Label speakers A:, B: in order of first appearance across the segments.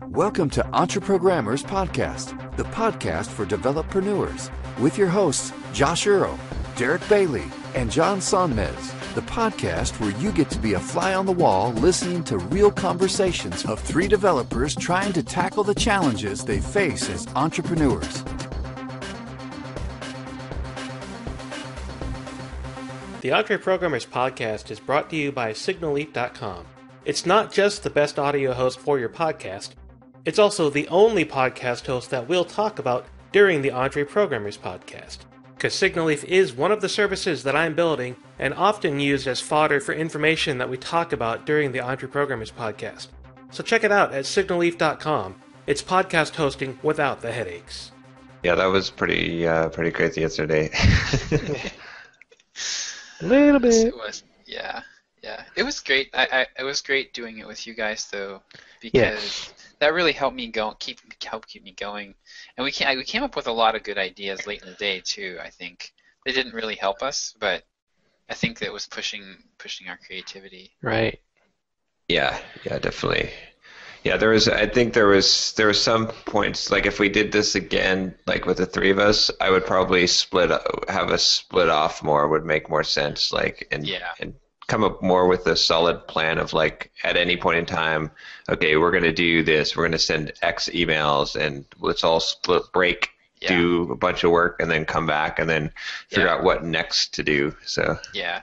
A: Welcome to Entreprogrammers Podcast, the podcast for developreneurs, with your hosts, Josh Earl, Derick Bailey, and John Sonmez, the podcast where you get to be a fly on the wall listening to real conversations of three developers trying to tackle the challenges they face as entrepreneurs.
B: The Entreprogrammers podcast is brought to you by signalleap.com. It's not just the best audio host for your podcast, it's also the only podcast host that we'll talk about during the Entreprogrammers podcast. Because Signal Leaf is one of the services that I'm building and often used as fodder for information that we talk about during the Entreprogrammers podcast. So check it out at signalleaf.com. It's podcast hosting without the headaches.
C: Yeah, that was pretty crazy yesterday.
D: A little bit.
E: It was, yeah. It was great. It was great doing it with you guys though, because that really helped me keep me going. And we came up with a lot of good ideas late in the day too. I think they didn't really help us, but I think that was pushing our creativity.
D: Right.
C: Yeah, definitely. Yeah, I think there was some points, like if we did this again, like with the three of us, I would probably have us split off more, would make more sense, and come up more with a solid plan of like at any point in time, okay, we're going to do this, we're going to send X emails and let's all split break, do a bunch of work and then come back and then figure out what next to do. So I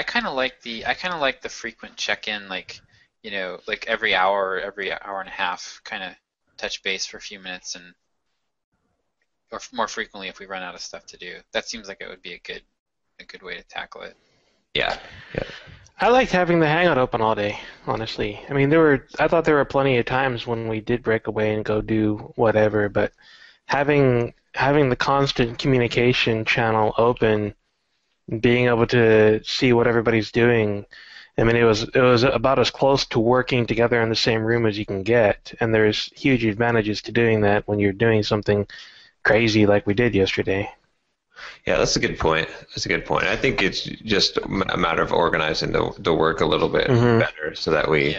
C: kind of like the frequent check-in, like every hour and a half, kind of touch base for a few minutes, or more frequently if we run out of stuff to do. That seems like it would be a good way to tackle it. Yeah.
D: I liked having the Hangout open all day, honestly. I mean, I thought there were plenty of times when we did break away and go do whatever, but having the constant communication channel open, being able to see what everybody's doing, I mean, it was about as close to working together in the same room as you can get, and there's huge advantages to doing that when you're doing something crazy like we did yesterday.
C: Yeah, that's a good point. I think it's just a matter of organizing the work a little bit better so that we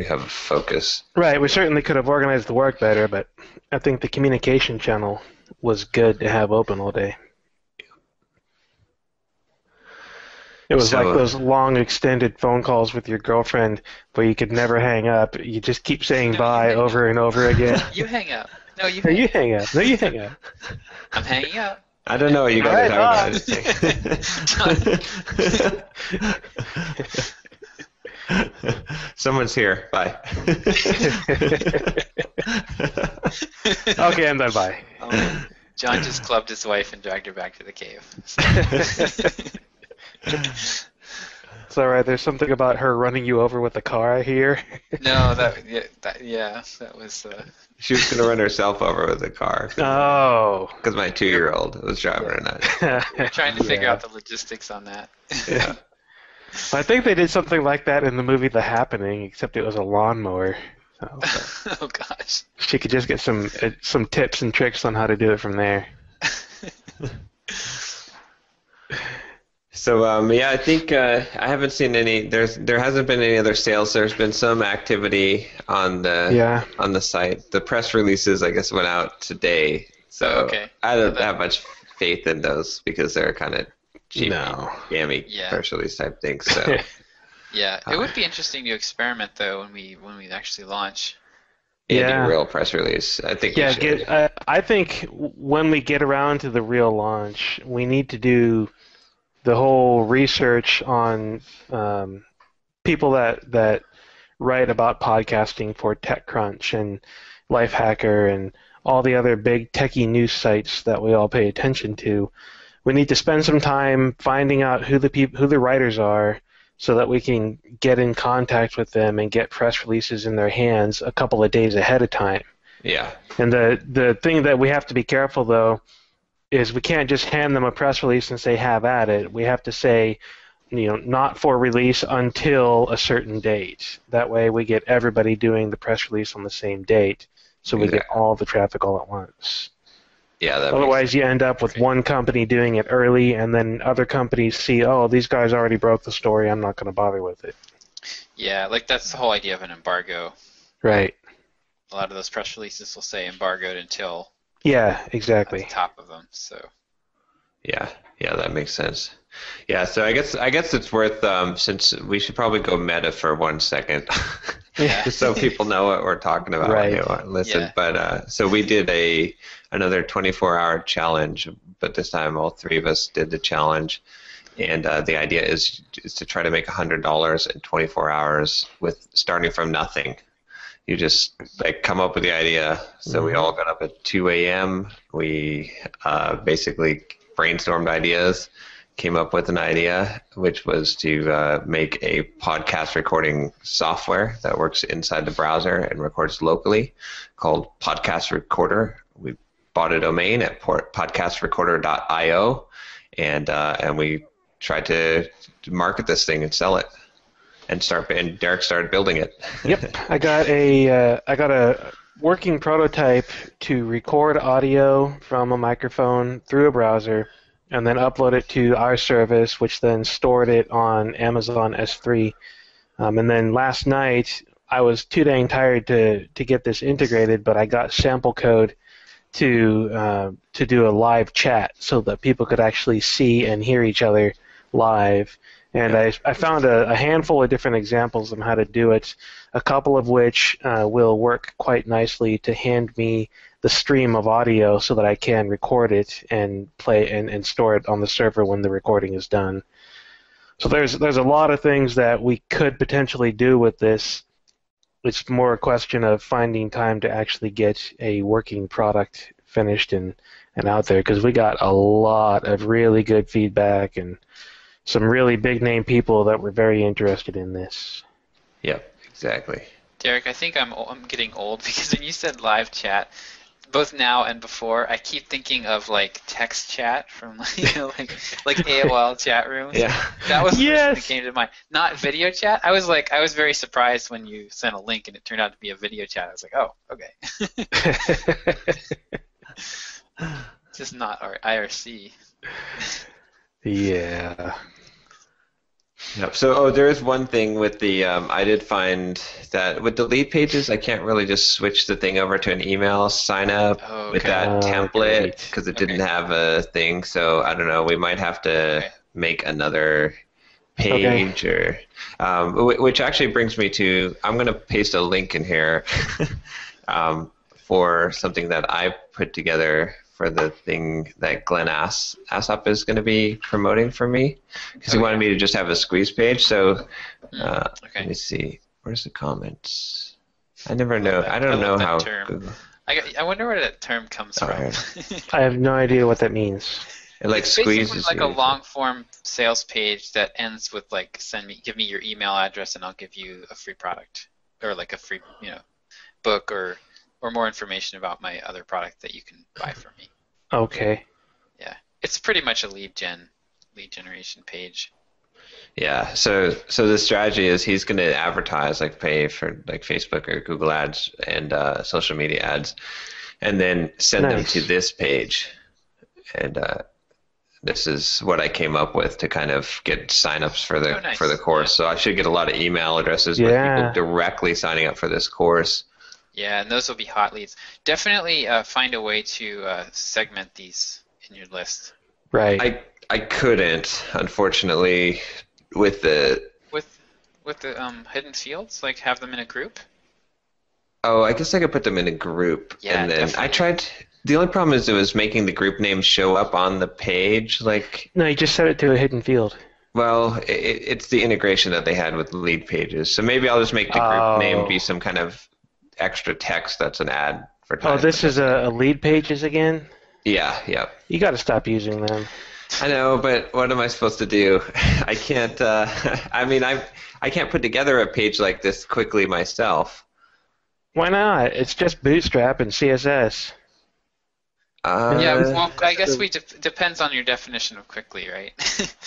C: have focus. Right,
D: we certainly could have organized the work better, but I think the communication channel was good to have open all day. It was like those long extended phone calls with your girlfriend where you could never hang up. You just keep saying bye over and over again.
E: You hang up. No, you
D: hang up. No, you hang up.
E: I'm hanging up.
C: I don't know what you guys are talking about. Someone's here. Bye.
D: Okay, and then bye.
E: John just clubbed his wife and dragged her back to the cave.
D: It's all right. There's something about her running you over with a car, I hear.
E: No, that was.
C: She was going to run herself over with a car.
D: Oh.
C: Because my 2-year-old was driving her nuts.
E: We're trying to figure out the logistics on that.
D: Yeah. I think they did something like that in the movie The Happening, except it was a lawnmower. So,
E: oh gosh.
D: She could just get some tips and tricks on how to do it from there.
C: So I think I haven't seen any. There hasn't been any other sales. There's been some activity on the site. The press releases, I guess, went out today. So I don't have much faith in those because they're kind of cheap, gammy press release type things. So
E: it would be interesting to experiment though when we actually launch.
C: Do a real press release. I think.
D: Yeah, I think when we get around to the real launch, we need to do the whole research on people that write about podcasting for TechCrunch and Lifehacker and all the other big techie news sites that we all pay attention to. We need to spend some time finding out who the writers are so that we can get in contact with them and get press releases in their hands a couple of days ahead of time.
C: Yeah.
D: And the thing that we have to be careful, though, is we can't just hand them a press release and say, have at it. We have to say, not for release until a certain date. That way we get everybody doing the press release on the same date, so we get all the traffic all at once.
C: Yeah.
D: Otherwise, you end up with one company doing it early, and then other companies see, oh, these guys already broke the story, I'm not going to bother with it.
E: Yeah, like that's the whole idea of an embargo.
D: Right.
E: A lot of those press releases will say embargoed until
D: Yeah,
E: at
D: exactly.
E: the top of them. So
C: Yeah, that makes sense. Yeah, so I guess it's worth since we should probably go meta for 1 second,
E: Yeah.
C: just so people know what we're talking about when they
D: Right.
C: want to listen.
E: Yeah.
C: But so we did another 24-hour challenge, but this time all three of us did the challenge, and the idea is to try to make $100 in 24 hours with starting from nothing. You just like come up with the idea. So we all got up at 2 a.m. We basically brainstormed ideas, came up with an idea, which was to make a podcast recording software that works inside the browser and records locally called Podcast Recorder. We bought a domain at podcastrecorder.io, and we tried to market this thing and sell it. And Derick started building it.
D: Yep, I got a working prototype to record audio from a microphone through a browser, and then upload it to our service, which then stored it on Amazon S3. And then last night, I was too dang tired to get this integrated, but I got sample code to do a live chat so that people could actually see and hear each other live. And I found a handful of different examples of how to do it, a couple of which will work quite nicely to hand me the stream of audio so that I can record it and play and store it on the server when the recording is done. So there's a lot of things that we could potentially do with this. It's more a question of finding time to actually get a working product finished and out there, because we got a lot of really good feedback and some really big name people that were very interested in this.
C: Yep, exactly.
E: Derick, I think I'm getting old because when you said live chat, both now and before, I keep thinking of like text chat from like AOL chat rooms.
C: Yeah.
E: That was the first thing that
D: Yes.
E: came to mind. Not video chat. I was very surprised when you sent a link and it turned out to be a video chat. I was like, oh, okay. Just not our IRC.
D: Yeah.
C: Yep. So, there is one thing with the. I did find that with the lead pages, I can't really just switch the thing over to an email sign up
E: Oh,
C: with
E: okay.
C: that
D: Oh,
C: template
D: great.
C: because it didn't have a thing. So I don't know. We might have to
E: Okay.
C: make another page or, which actually brings me to. I'm going to paste a link in here for something that I put together for the thing that Glenn Assop is going to be promoting for me, because he wanted me to just have a squeeze page. So let me see. Where's the comments? I never know. I don't know how. Google,
E: I wonder where that term comes from.
D: I have no idea what that means.
C: it like
E: It's
C: squeezes
E: basically like
C: you.
E: a long form sales page that ends with like give me your email address and I'll give you a free product or like a free book or more information about my other product that you can buy from me.
D: Okay.
E: Yeah, it's pretty much a lead generation page.
C: Yeah. So the strategy is he's going to advertise, like pay for like Facebook or Google ads and social media ads, and then send them
D: Nice.
C: to this page. And this is what I came up with to kind of get signups for the
E: nice.
C: for the course. So I should get a lot of email addresses with
D: Yeah.
C: people directly signing up for this course.
E: Yeah, and those will be hot leads. Definitely find a way to segment these in your list.
D: Right.
C: I couldn't, unfortunately, with the.
E: With the hidden fields, like have them in a group.
C: Oh, I guess I could put them in a group,
E: Yeah,
C: and then I
E: definitely.
C: tried. The only problem is it was making the group name show up on the page. Like,
D: No, you just set it to a hidden field.
C: well, it's the integration that they had with lead pages. So maybe I'll just make the group name be some kind of extra text that's an ad for.
D: Oh, this is a lead pages again?
C: Yeah, yeah.
D: You got to stop using them.
C: I know, but what am I supposed to do? I can't. I mean, I can't put together a page like this quickly myself.
D: Why not? It's just Bootstrap and CSS.
E: Yeah, well, I guess we depends on your definition of quickly, right?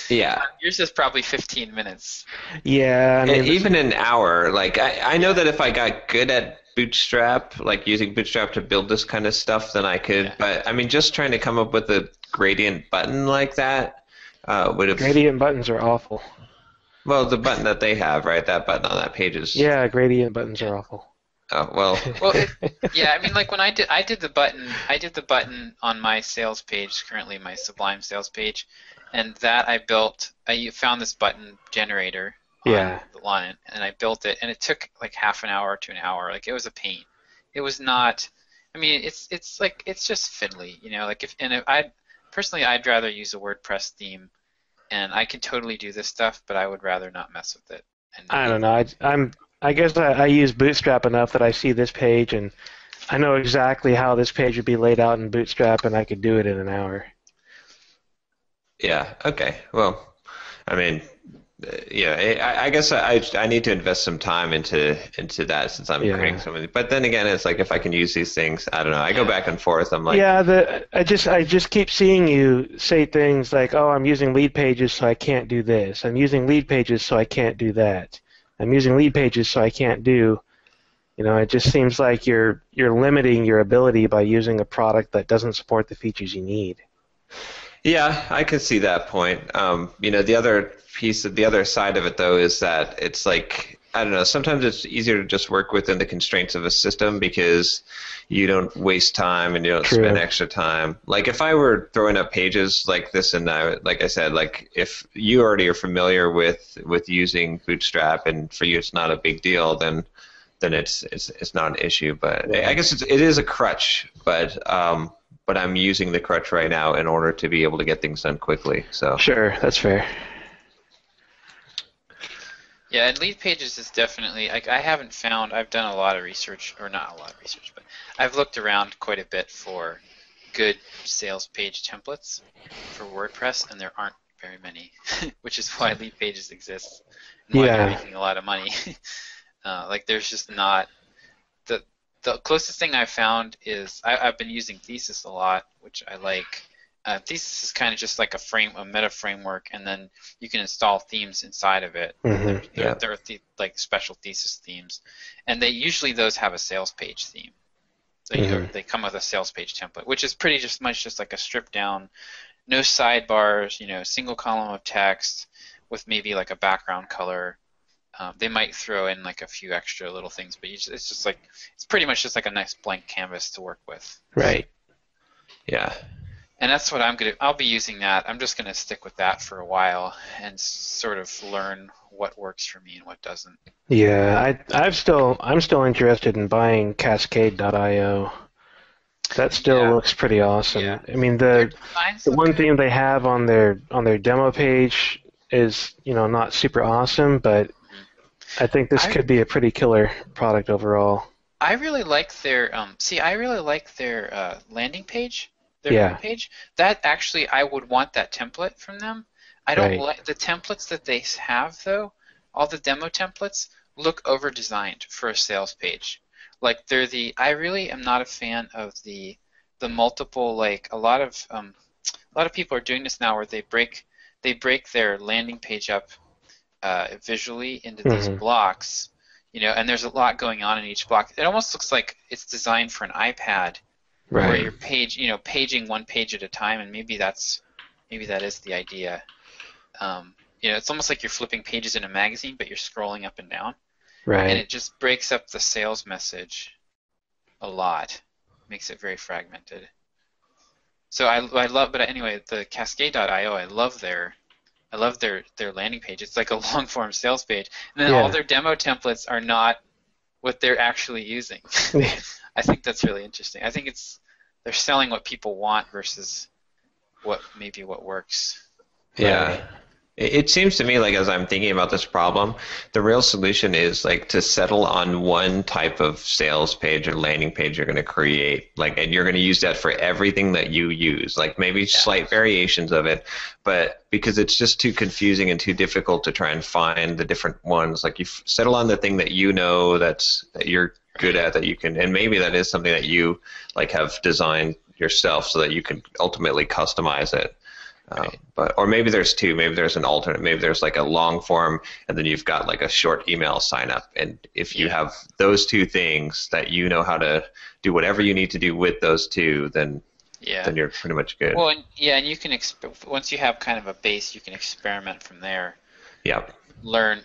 C: Yeah.
E: Yours is probably 15 minutes.
D: Yeah, I mean,
C: Even an hour. Like I know that if I got good at Bootstrap, like using Bootstrap to build this kind of stuff, then I could.
E: Yeah.
C: But I mean, just trying to come up with a gradient button like that would have.
D: gradient buttons are awful.
C: Well, the button that they have, right? That button on that page is.
D: Yeah, gradient buttons are awful.
C: Oh well.
E: Well, yeah, I mean, like when I did the button on my sales page, currently my Sublime sales page, and that I found this button generator on it, and I built it, and it took like half an hour to an hour. Like it was a pain. It was not. I mean, it's just fiddly, you know. Like if I'd rather use a WordPress theme, and I can totally do this stuff, but I would rather not mess with it. And
D: I don't know. I guess I use Bootstrap enough that I see this page and I know exactly how this page would be laid out in Bootstrap, and I could do it in an hour.
C: Yeah. Okay. Well, I mean, yeah. I guess I need to invest some time into that since I'm creating so many. But then again, it's like if I can use these things, I don't know. I go back and forth. I'm like.
D: Yeah. I just keep seeing you say things like, "Oh, I'm using lead pages, so I can't do this. I'm using lead pages, so I can't do that. I'm using lead pages, so I can't do." You know, it just seems like you're limiting your ability by using a product that doesn't support the features you need.
C: Yeah, I can see that point. You know, the other side of it though is that it's like, I don't know, sometimes it's easier to just work within the constraints of a system because you don't waste time and you don't spend extra time. Like if I were throwing up pages like this, and like I said, like if you already are familiar with using Bootstrap and for you it's not a big deal, then it's not an issue. But I guess it is a crutch, but I'm using the crutch right now in order to be able to get things done quickly. So
D: sure, that's fair.
E: Yeah, and lead pages is definitely, like, I've done a lot of research, or not a lot of research, but I've looked around quite a bit for good sales page templates for WordPress, and there aren't very many, which is why lead pages exists, and why they're making a lot of money. Like, there's just not, the closest thing I've found is, I've been using Thesis a lot, which I like. Thesis is kind of just like a meta framework, and then you can install themes inside of it.
D: Mm-hmm.
E: There are like special Thesis themes, and usually those have a sales page theme. They come with a sales page template, which is pretty much like a stripped down, no sidebars, you know, single column of text with maybe like a background color. They might throw in like a few extra little things, but it's just like, it's pretty much just like a nice blank canvas to work with.
D: Right.
C: Yeah.
E: And that's what I'll be using that. I'm just gonna stick with that for a while and sort of learn what works for me and what doesn't.
D: Yeah, I'm still interested in buying Cascade.io. That still looks pretty awesome.
E: Yeah.
D: I mean, the one theme they have on their demo page is, you know, not super awesome, but I think this could be a pretty killer product overall.
E: I really like their landing page. Their page. That actually, I would want that template from them. I don't like the templates that they have though. All the demo templates look over designed for a sales page. Like I really am not a fan of the multiple, like a lot of people are doing this now where they break their landing page up visually into these blocks, you know, and there's a lot going on in each block. It almost looks like it's designed for an iPad, where you're paging one page at a time, and maybe that is the idea. You know, it's almost like you're flipping pages in a magazine, but you're scrolling up and down.
D: Right.
E: And it just breaks up the sales message a lot, makes it very fragmented. So I love, but anyway, the Cascade.io, I love their landing page. It's like a long form sales page, and then all their demo templates are not what they're actually using. I think that's really interesting. I think they're selling what people want versus what works.
C: Yeah. It seems to me like, as I'm thinking about this problem, the real solution is like to settle on one type of sales page or landing page you're going to create, like, and you're going to use that for everything that you use, like maybe slight variations of it, but because it's just too confusing and too difficult to try and find the different ones, like you settle on the thing that you know that you're good at, that you can, and maybe that is something that you like have designed yourself so that you can ultimately customize it. Or maybe there's two. Maybe there's an alternate. Maybe there's like a long form, and then you've got like a short email sign up. And if you have those two things that you know how to do whatever you need to do with those two, then you're pretty much good.
E: Well, and you can once you have kind of a base, you can experiment from there.
C: Yeah.
E: learn,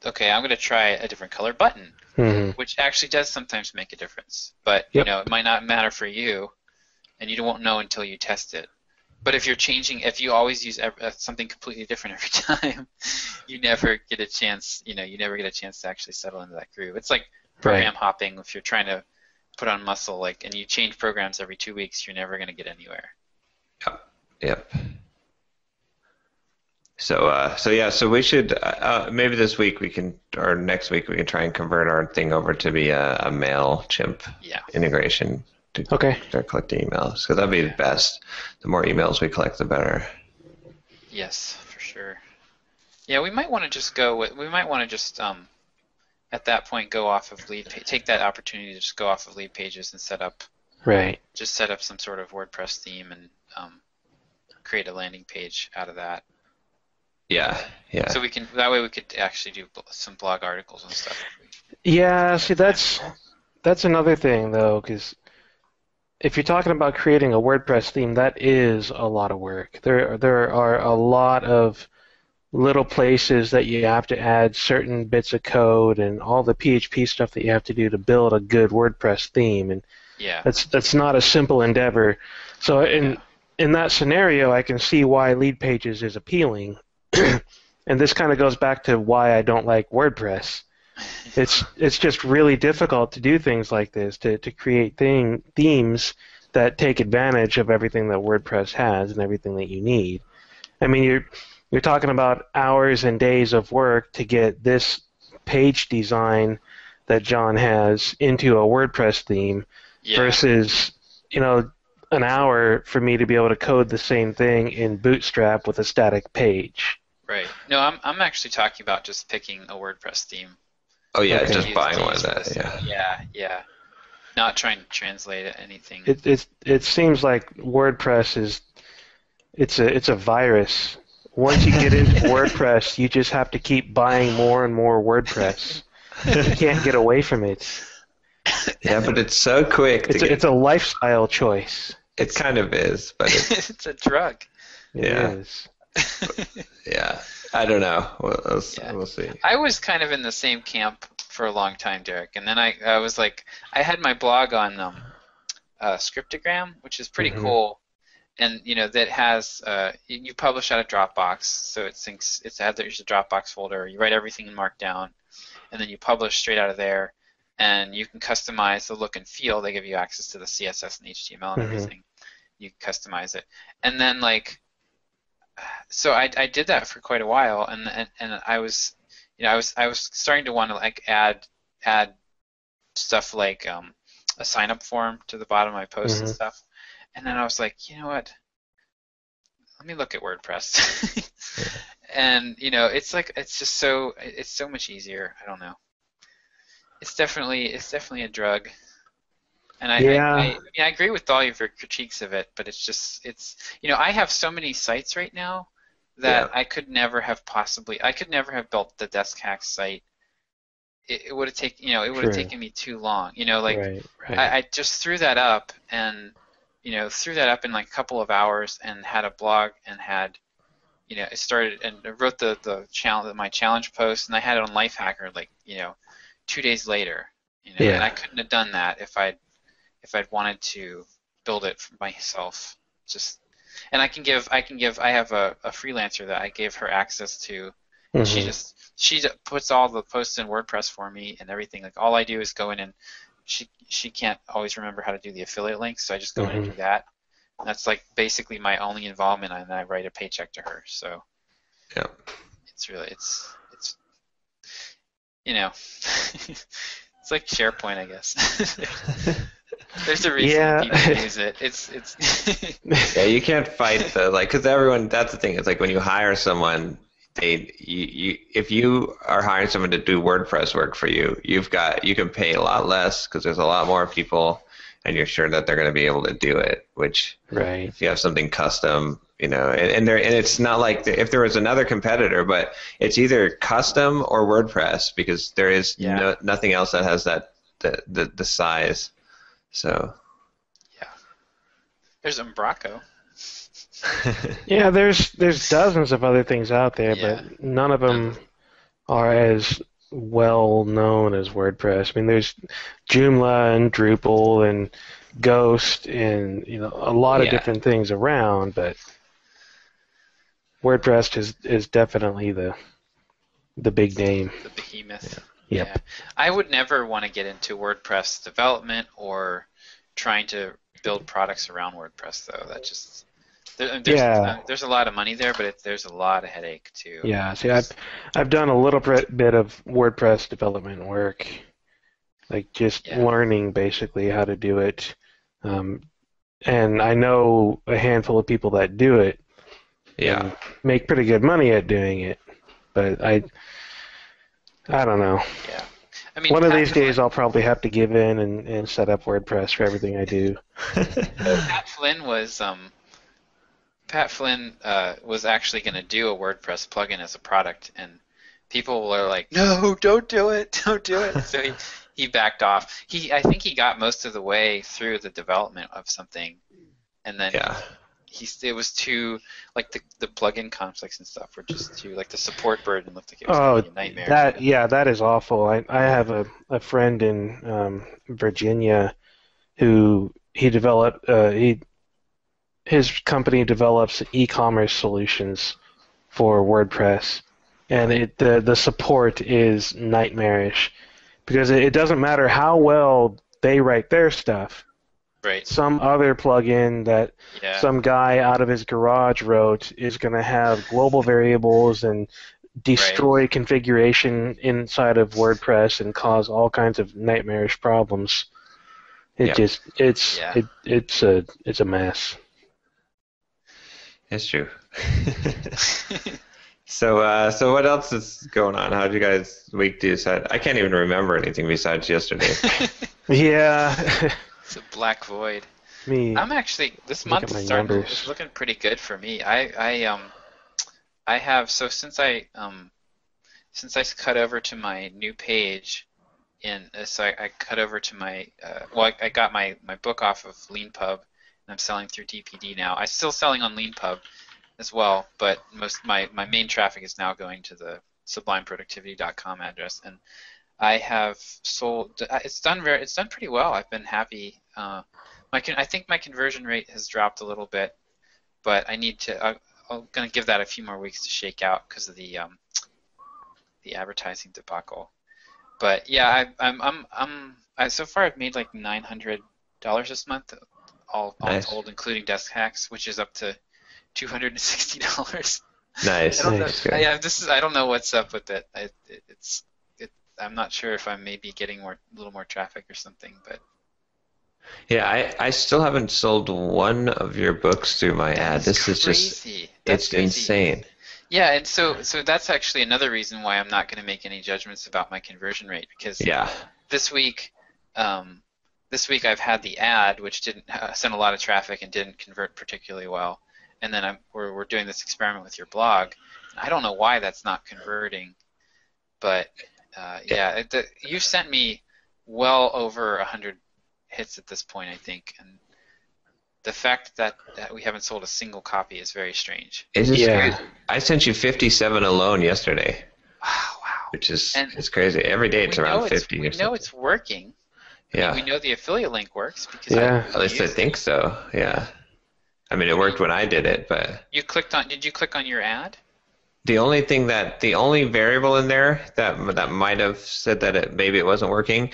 E: okay, I'm going to try a different color button, which actually does sometimes make a difference. But, it might not matter for you, and you won't know until you test it. But if you always use something completely different every time, you never get a chance, you never get a chance to actually settle into that groove. It's like program hopping. If you're trying to put on muscle, and you change programs every 2 weeks, you're never going to get anywhere.
C: Yep. So we should maybe this week or next week we can try and convert our thing over to be a MailChimp integration to start collecting emails. So that'd be the best. The more emails we collect, the better.
E: Yes, for sure. Yeah, we might want to just at that point go off of take that opportunity to just go off of lead pages and set up some sort of WordPress theme and create a landing page out of that.
C: Yeah.
E: So that way we could actually do some blog articles and stuff.
D: Yeah, see, that's another thing, though, because if you're talking about creating a WordPress theme, that is a lot of work. There are a lot of little places that you have to add certain bits of code and all the PHP stuff that you have to do to build a good WordPress theme, and that's not a simple endeavor. So in that scenario, I can see why lead pages is appealing. And this kind of goes back to why I don't like WordPress. It's just really difficult to do things like this, to create themes that take advantage of everything that WordPress has and everything that you need. I mean, you're talking about hours and days of work to get this page design that John has into a WordPress theme versus, an hour for me to be able to code the same thing in Bootstrap with a static page.
E: Right. No, I'm actually talking about just picking a WordPress theme.
C: Oh yeah, just buying one of that.
E: Yeah. Not trying to translate anything.
D: It seems like WordPress it's a virus. Once you get into WordPress, you just have to keep buying more and more WordPress. You can't get away from it.
C: Yeah, but it's so quick.
D: It's a lifestyle choice.
C: It kind of is, but
E: it's a drug.
D: It is.
C: Yeah, I don't know. We'll see.
E: I was kind of in the same camp for a long time, Derick, and then I was like, I had my blog on Scriptogram, which is pretty cool, and that has you publish out of Dropbox, so it syncs. There's a Dropbox folder. You write everything in Markdown, and then you publish straight out of there, and you can customize the look and feel. They give you access to the CSS and HTML and everything. You can customize it, and then so I did that for quite a while, and I was starting to want to add stuff like a sign up form to the bottom of my posts and stuff, and then I was like, you know what? Let me look at WordPress, and it's so much easier. I don't know. It's definitely a drug. And I agree with all of your critiques of it, but I have so many sites right now that I could never have built the Desk Hack site. It would have taken me too long. I just threw that up in like a couple of hours and had a blog and had, it started and I wrote my challenge post and I had it on Lifehacker 2 days later. And I couldn't have done that if I'd wanted to build it for myself. And I have a freelancer that I gave her access to. And she puts all the posts in WordPress for me and everything. Like all I do is go in and she can't always remember how to do the affiliate links, so I just go in and do that. And that's basically my only involvement, and I write a paycheck to her. So it's it's like SharePoint, I guess. There's a reason people use it. It's
C: you can't fight because everyone. That's the thing. It's like when you hire someone, if you are hiring someone to do WordPress work for you, you can pay a lot less because there's a lot more people, and you're sure that they're going to be able to do it. Which if you have something custom, and it's not like if there was another competitor, but it's either custom or WordPress because there is nothing else that has the size. So
E: there's Umbraco.
D: There's dozens of other things out there, but none of them are as well known as WordPress. I mean, there's Joomla and Drupal and Ghost and a lot of different things around, but WordPress is definitely the big name.
E: The behemoth.
D: Yep.
E: Yeah. I would never want to get into WordPress development or trying to build products around WordPress, though. That just there's a lot of money there, but there's a lot of headache too.
D: Yeah. See, I've done a little bit of WordPress development work, like just learning basically how to do it, and I know a handful of people that do it.
C: Yeah.
D: And make pretty good money at doing it, but I don't know.
E: Yeah. I mean,
D: one of these days I'll probably have to give in and set up WordPress for everything I do.
E: Pat Flynn was actually going to do a WordPress plugin as a product, and people were like, "No, don't do it, don't do it." So he backed off. I think he got most of the way through the development of something, and then it was too, like, the plugin conflicts and stuff were just too, like, the support burden looked like it was going to be a nightmare.
D: That is awful. I have a friend in Virginia who he developed his company develops e-commerce solutions for WordPress, and the support is nightmarish because it doesn't matter how well they write their stuff.
E: Right.
D: Some other plugin that some guy out of his garage wrote is going to have global variables and destroy configuration inside of WordPress and cause all kinds of nightmarish problems. It's a mess.
C: It's true. So what else is going on? How did you guys' week decide? I can't even remember anything besides yesterday.
D: Yeah.
E: It's a black void.
D: I'm
E: actually, this month is looking pretty good for me. I have, so since I cut over to my new page, I cut over to my I got my book off of LeanPub, and I'm selling through DPD now. I'm still selling on LeanPub as well, but my main traffic is now going to the sublimeproductivity.com address, and I have sold. It's done pretty well. I've been happy. I think my conversion rate has dropped a little bit, but I need to. I'm going to give that a few more weeks to shake out because of the advertising debacle. But yeah, so far I've made like $900 this month, all told, including desk hacks, which is up to $260.
C: Nice.
E: I don't know what's up with it. I'm not sure if I'm maybe getting a little more traffic or something, but
C: yeah, I still haven't sold one of your books through my ad. This is just it's insane.
E: Yeah, and so that's actually another reason why I'm not going to make any judgments about my conversion rate, because this week I've had the ad, which didn't send a lot of traffic and didn't convert particularly well, and then we're doing this experiment with your blog. I don't know why that's not converting, but you've sent me well over 100 hits at this point, I think, and the fact that we haven't sold a single copy is very strange.
C: It's crazy. I sent you 57 alone yesterday.
E: Wow.
C: Which is it's crazy. Every day it's around 50.
E: We know it's working.
C: Yeah.
E: We know the affiliate link works because
C: at least I think so. Yeah. I mean, it worked when I did it, but
E: Did you click on your ad?
C: The only variable in there that might have said that maybe it wasn't working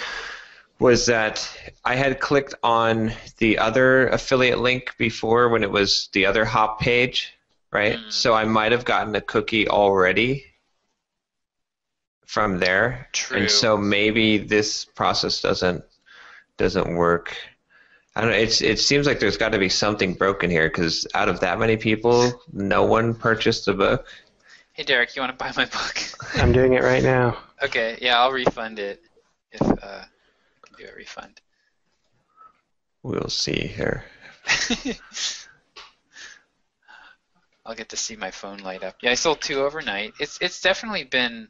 C: was that I had clicked on the other affiliate link before when it was the other hop page, right? So I might have gotten a cookie already from there.
E: True.
C: And so maybe this process doesn't work. I don't know. It seems like there's got to be something broken here, because out of that many people, no one purchased the book.
E: Hey, Derick, you want to buy my book?
D: I'm doing it right now.
E: Okay, yeah, I'll refund it if do a refund.
C: We'll see here.
E: I'll get to see my phone light up. Yeah, I sold 2 overnight. It's definitely been.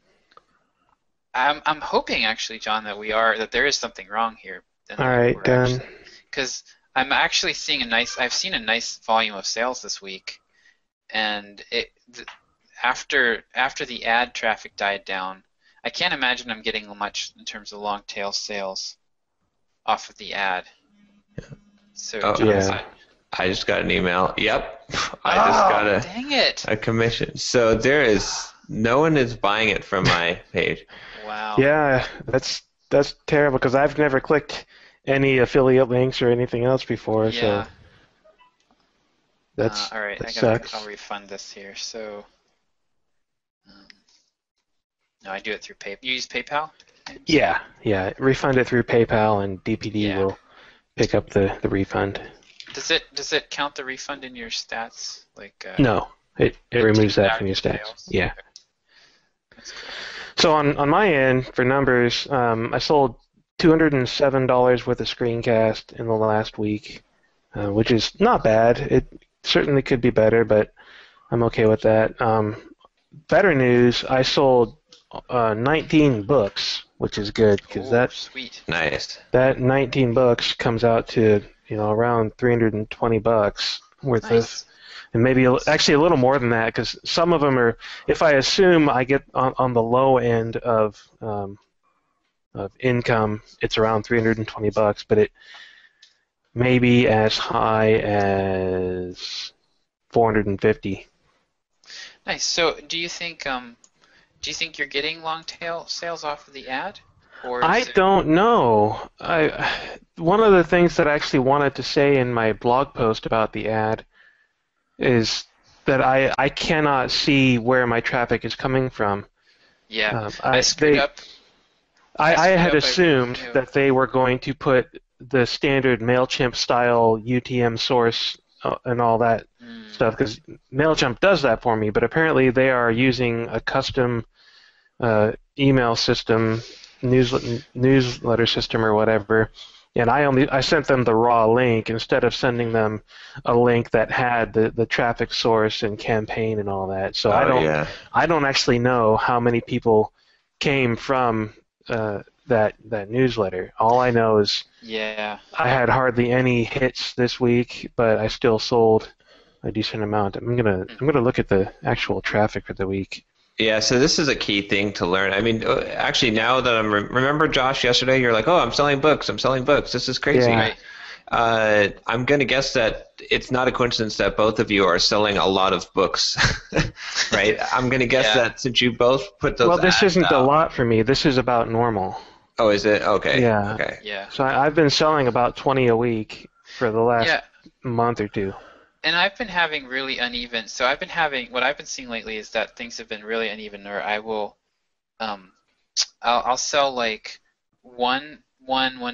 E: I'm hoping actually, John, that there is something wrong here.
D: All right, done.
E: Because I'm actually seeing I've seen a nice volume of sales this week, and after the ad traffic died down, I can't imagine I'm getting much in terms of long tail sales off of the ad. So
C: Oh,
E: John
D: yeah.
E: said,
C: I just got an email. Yep, I just got
E: dang it!
C: a commission. So no one is buying it from my page.
E: Wow.
D: Yeah, that's terrible because I've never clicked any affiliate links or anything else before,
E: Yeah.
D: so
E: All right,
D: that sucks.
E: I'll refund this here. So, no, I do it through PayPal. You use PayPal?
D: Yeah, refund it through PayPal and DPD
E: Yeah.
D: will pick up the refund.
E: Does it count the refund in your stats? Like
D: No, it removes
E: takes it
D: that
E: out
D: from
E: of
D: your stats.
E: sales?
D: Yeah.
E: Okay. That's cool.
D: So on my end, for numbers, I sold $207 worth of screencast in the last week, which is not bad. It certainly could be better, but I'm okay with that. Better news, I sold 19 books, which is good because
E: Oh, sweet.
C: Nice.
D: that 19 books comes out to around $320 worth
E: Nice.
D: of, and maybe actually a little more than that because some of them are. If I assume I get on the low end of income, it's around $320, but it may be as high as 450.
E: Nice. So, do you think you're getting long tail sales off of the ad, or
D: I don't know. One of the things that I actually wanted to say in my blog post about the ad is that I cannot see where my traffic is coming from.
E: Yeah, I screwed up.
D: I had
E: I
D: assumed
E: really knew.
D: that they were going to put the standard MailChimp style UTM source and all that stuff because MailChimp does that for me, but apparently they are using a custom email system, newsletter system or whatever, and I sent them the raw link instead of sending them a link that had the traffic source and campaign and all that. So I don't actually know how many people came from that newsletter. All I know is I had hardly any hits this week, but I still sold a decent amount. I'm gonna look at the actual traffic for the week.
C: Yeah, so this is a key thing to learn. I mean, actually, now that remember, Josh, yesterday you're like, "Oh, I'm selling books. This is crazy."
D: Yeah.
E: Right.
C: I'm going to guess that it's not a coincidence that both of you are selling a lot of books, right? I'm going to guess that since you both put those.
D: Well, this
C: ads
D: isn't a
C: out-
D: lot for me. This is about normal.
C: Oh, is it? Okay.
D: Yeah.
C: Okay.
E: Yeah.
D: So I've been selling about 20 a week for the last month or two.
E: And I've been having really uneven. So what I've been seeing lately is that things have been really uneven. Or I will, I'll sell like one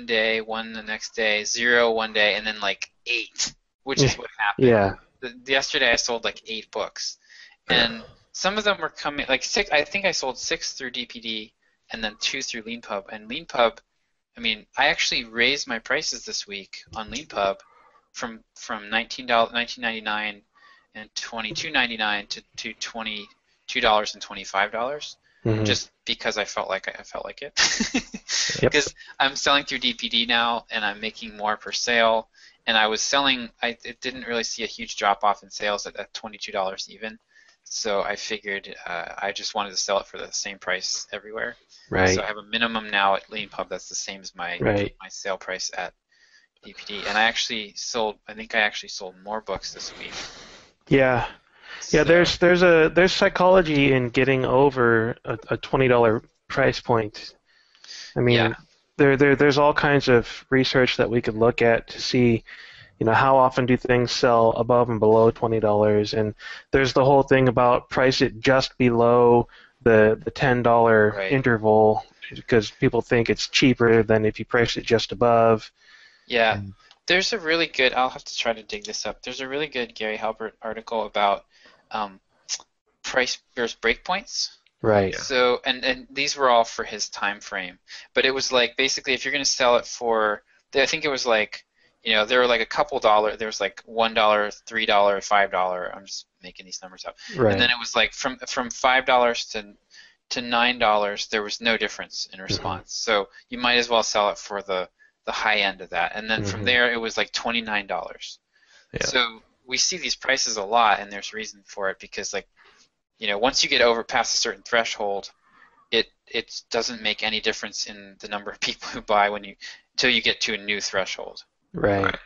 E: day, one the next day, 0 one day, and then like 8, which is what happened.
D: Yeah.
E: Yesterday I sold like 8 books, and some of them were coming like 6. I think I sold 6 through DPD, and then 2 through LeanPub. And LeanPub, I mean, I actually raised my prices this week on LeanPub from $19.99 and $22.99 to $22.25, just because I felt like it. Because I'm selling through DPD now, and I'm making more per sale. And I was selling, it didn't really see a huge drop off in sales at $22 even. So I figured I just wanted to sell it for the same price everywhere.
D: Right.
E: So I have a minimum now at LeanPub that's the same as my sale price at DPD. And I think I actually sold more books this week.
D: Yeah. Yeah,
E: So,
D: there's psychology in getting over a $20 price point. I mean, there's all kinds of research that we could look at to see, how often do things sell above and below $20, and there's the whole thing about price it just below the $10 interval because people think it's cheaper than if you price it just above.
E: Yeah. There's a really good, I'll have to try to dig this up. There's a really good Gary Halbert article about price versus breakpoints.
D: Right.
E: So, and these were all for his time frame. But it was like, basically, if you're going to sell it for, I think it was like, there were like a couple dollars, there was like $1, $3, $5, I'm just making these numbers up.
D: Right.
E: And then it was like from $5 to $9, there was no difference in response. So you might as well sell it for the high end of that. And then from there, it was like $29. Yeah. So we see these prices a lot, and there's reason for it because, like, once you get over past a certain threshold, it doesn't make any difference in the number of people who buy until you get to a new threshold.
D: Right.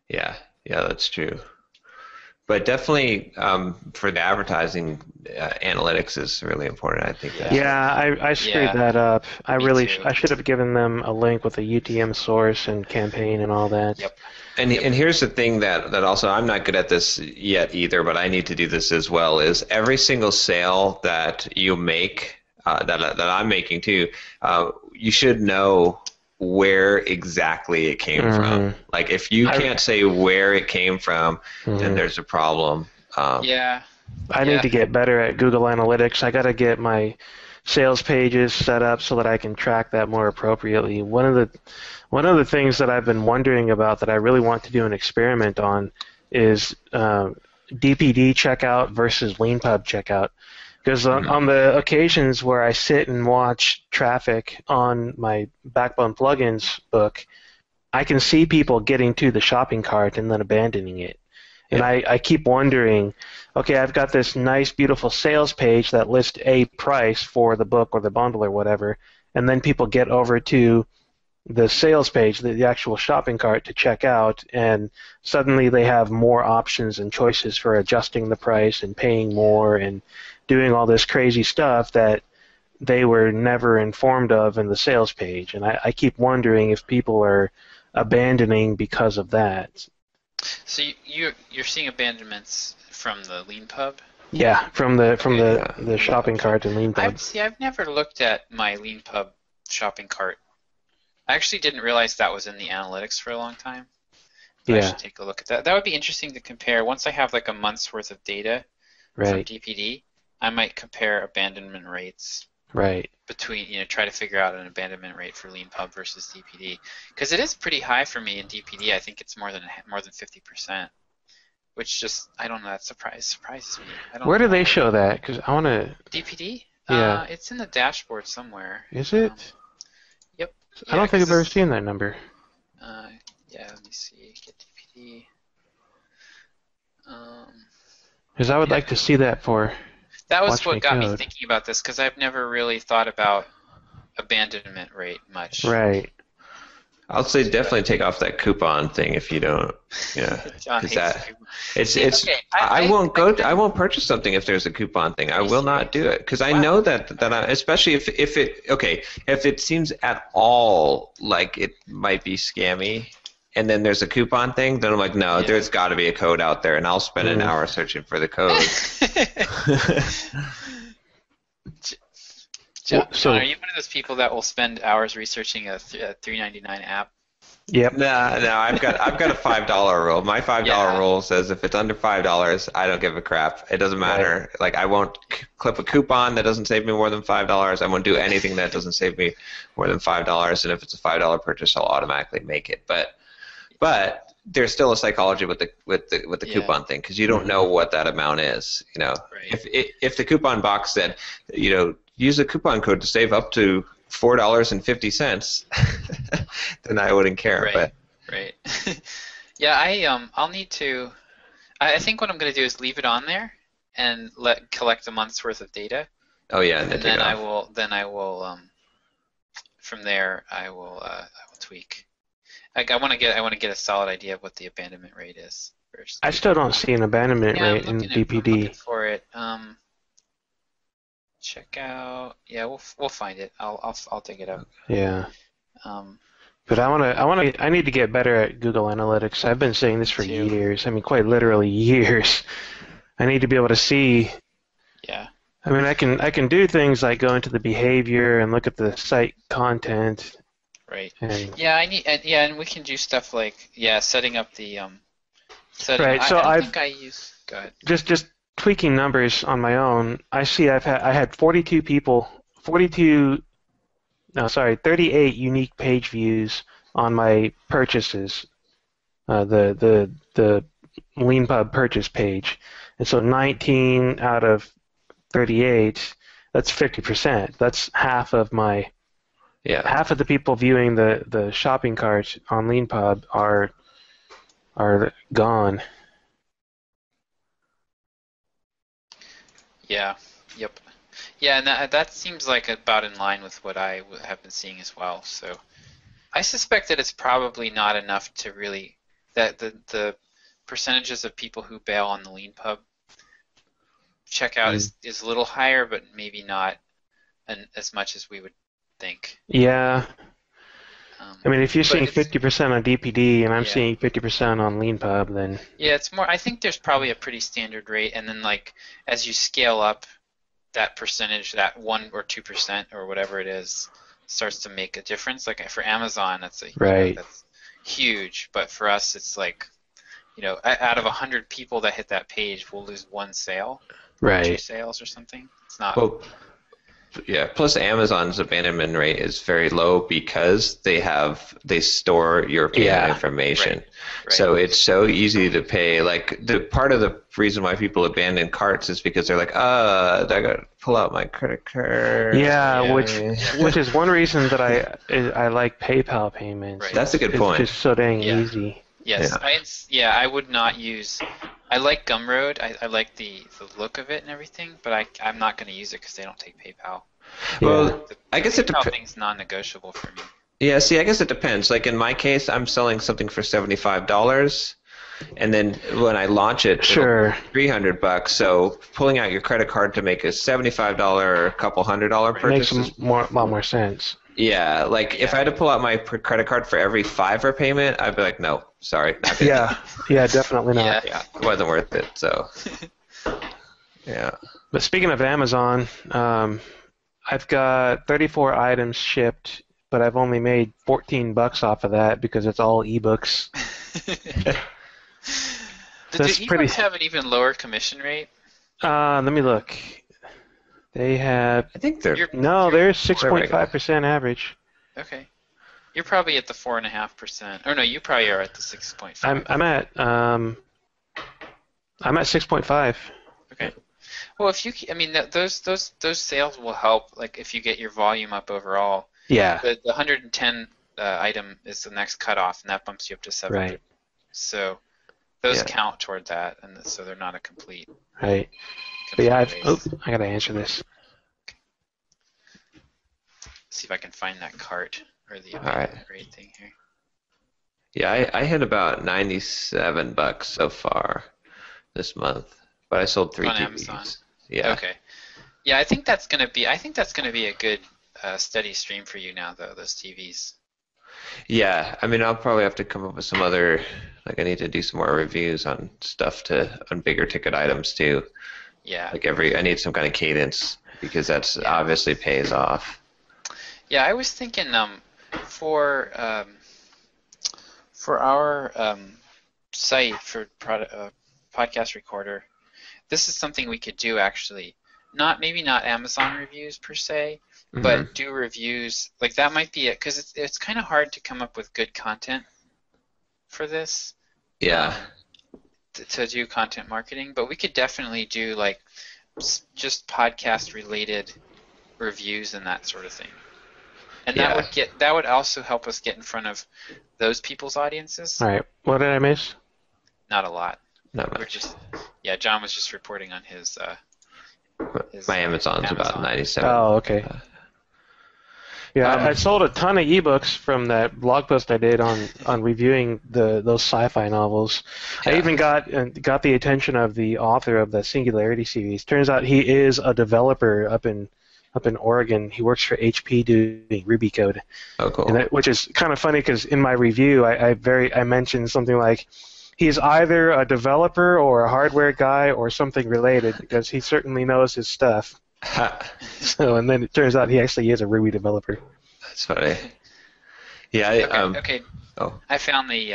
C: Yeah, that's true. But definitely for the advertising, analytics is really important. I think that.
D: Yeah, I screwed that up. I
E: too.
D: should have given them a link with a UTM source and campaign and all that.
E: Yep.
C: And here's the thing that also I'm not good at this yet either, but I need to do this as well. Is every single sale that you make, that I'm making too, you should know where exactly it came from. Like if you can't say where it came from, then there's a problem.
D: I need to get better at Google Analytics. I got to get my sales pages set up so that I can track that more appropriately. One of the things that I've been wondering about that I really want to do an experiment on is DPD checkout versus LeanPub checkout. Because on the occasions where I sit and watch traffic on my Backbone plugins book, I can see people getting to the shopping cart and then abandoning it. And I keep wondering, okay, I've got this nice, beautiful sales page that lists a price for the book or the bundle or whatever, and then people get over to the sales page, the actual shopping cart to check out, and suddenly they have more options and choices for adjusting the price and paying more and doing all this crazy stuff that they were never informed of in the sales page. And I keep wondering if people are abandoning because of that.
E: So you're seeing abandonments from the LeanPub?
D: Yeah, from the shopping cart and LeanPub.
E: I've never looked at my LeanPub shopping cart. I actually didn't realize that was in the analytics for a long time. I should take a look at that. That would be interesting to compare. Once I have like a month's worth of data from DPD, I might compare abandonment rates.
D: Right.
E: Between, try to figure out an abandonment rate for LeanPub versus DPD, because it is pretty high for me in DPD. I think it's more than 50%, which just I don't know. That surprises me.
D: Where do they show that? Because I want to.
E: DPD?
D: Yeah.
E: It's in the dashboard somewhere.
D: Is it?
E: Yep.
D: I don't think I've ever seen that number.
E: Let me see. Get DPD.
D: Because I would like to see that for.
E: That was what got me thinking about this, because I've never really thought about abandonment rate much.
D: Right.
C: I'll say definitely take off that coupon thing if you don't. Yeah. I won't purchase something if there's a coupon thing. I will not do it because I know that especially if it seems at all like it might be scammy. And then there's a coupon thing, then I'm like, no, there's got to be a code out there, and I'll spend an hour searching for the code.
E: John, are you one of those people that will spend hours researching a $3.99 app?
D: Yep.
C: No, I've got a $5 rule. My $5 rule says if it's under $5, I don't give a crap. It doesn't matter. Right. Like I won't clip a coupon that doesn't save me more than $5. I won't do anything that doesn't save me more than $5. And if it's a $5 purchase, I'll automatically make it. But there's still a psychology with the coupon thing because you don't know what that amount is. Right. If the coupon box said, use a coupon code to save up to $4.50, then I wouldn't care.
E: Right. Yeah, I'll need to. I think what I'm going to do is leave it on there and collect a month's worth of data.
C: Oh yeah,
E: and then I will. From there, I will tweak. I want to get a solid idea of what the abandonment rate is first.
D: I still don't see an abandonment rate in DPD.
E: I'm looking for it. Check out. Yeah, we'll find it. I'll dig it up.
D: Yeah. But I need to get better at Google Analytics. I've been saying this for years. I mean, quite literally years. I need to be able to see.
E: Yeah.
D: I mean, I can do things like go into the behavior and look at the site content.
E: Right. And we can do stuff like setting up the setting.
D: Right. So
E: I think I use. Go ahead.
D: Just tweaking numbers on my own. I see I had 38 unique page views on my purchases. The LeanPub purchase page, and so 19 out of 38. That's 50%. That's half of my.
C: Yeah.
D: Half of the people viewing the shopping cart on LeanPub are gone.
E: Yeah. Yep. Yeah, and that seems like about in line with what I have been seeing as well. So I suspect that it's probably not enough to really that the percentages of people who bail on the lean pub checkout is a little higher, but maybe not as much as we would think.
D: Yeah. I mean, if you're seeing
E: it's-
D: 50% on DPD and I'm
E: Yeah.
D: seeing 50% on lean pub, then
E: Yeah, it's more. I think there's probably a pretty standard rate, and then like as you scale up, that percentage, that 1 or 2% or whatever it is, starts to make a difference. Like for Amazon, that's
D: Right.
E: that's huge, but for us, it's like, out of 100 people that hit that page, we'll lose 1 sale, or 2
D: right.
E: sales or something. It's not.
C: Well, yeah. Plus, Amazon's abandonment rate is very low because they store your payment information.
E: Right.
C: So it's so easy to pay. Like the part of the reason why people abandon carts is because they're like, I gotta pull out my credit card.
D: Yeah, which is one reason that I like PayPal payments.
E: Right.
C: That's a good point.
D: It's just so dang
E: Yeah.
D: easy.
E: Yes, I would not use. I like Gumroad. I like the look of it and everything, but I'm not going to use it because they don't take PayPal.
C: Well, I guess it
E: PayPal
C: depends.
E: thing's non-negotiable for me.
C: Yeah, see, I guess it depends. Like in my case, I'm selling something for $75, and then when I launch it,
D: Sure.
C: $300. So pulling out your credit card to make a $75 or a couple $100
D: It makes
C: purchase.
D: a lot more sense.
C: Yeah, like if I had to pull out my credit card for every $5 payment, I'd be like, no, sorry, not gonna
D: Yeah, definitely not.
C: yeah, it wasn't worth it. So, yeah.
D: But speaking of Amazon, I've got 34 items shipped, but I've only made $14 off of that because it's all ebooks.
E: Do
D: That's
E: ebooks
D: pretty-
E: have an even lower commission rate?
D: Let me look. They have
C: I think they're
D: they're 6.5% average.
E: Okay. You're probably at the 4.5%. Or no, you probably are at the 6.5.
D: I'm at 6.5.
E: Okay. Well, those sales will help. Like if you get your volume up overall.
D: Yeah.
E: The 110 item is the next cutoff, and that bumps you up to 700.
D: Right.
E: So those count toward that, and so they're not a complete.
D: Right. But yeah,
E: race.
D: I gotta answer this.
E: See if I can find that cart or the
C: right.
E: rate thing here.
C: Yeah, I hit about $97 so far this month, but I sold 3
E: On
C: TVs.
E: Amazon.
C: Yeah.
E: Okay. Yeah, I think that's gonna be a good steady stream for you now, though. Those TVs.
C: Yeah, I mean, I'll probably have to come up with some other. Like, I need to do some more reviews on stuff on bigger ticket items too.
E: Yeah.
C: Like I need some kind of cadence because that's obviously pays off.
E: Yeah, I was thinking for our site for podcast recorder, this is something we could do actually. Maybe not Amazon reviews per se, but do reviews. Like that might be it because it's kind of hard to come up with good content for this.
C: Yeah.
E: To do content marketing, but we could definitely do like just podcast related reviews and that sort of thing. And that would also help us get in front of those people's audiences.
D: All right. What did I miss?
E: Not a lot.
C: Not
E: We're
C: much.
E: John was just reporting on his
C: My Amazon's about 97.
D: Oh, okay. Yeah, I sold a ton of ebooks from that blog post I did on reviewing those sci-fi novels.
C: Yeah.
D: I even got the attention of the author of the Singularity series. Turns out he is a developer up in Oregon. He works for HP doing Ruby code.
C: Oh, cool.
D: Which is kind of funny because in my review I mentioned something like he's either a developer or a hardware guy or something related because he certainly knows his stuff. So, and then it turns out he actually is a Ruby developer.
C: That's funny. Yeah.
E: Okay.
C: Oh.
E: I found the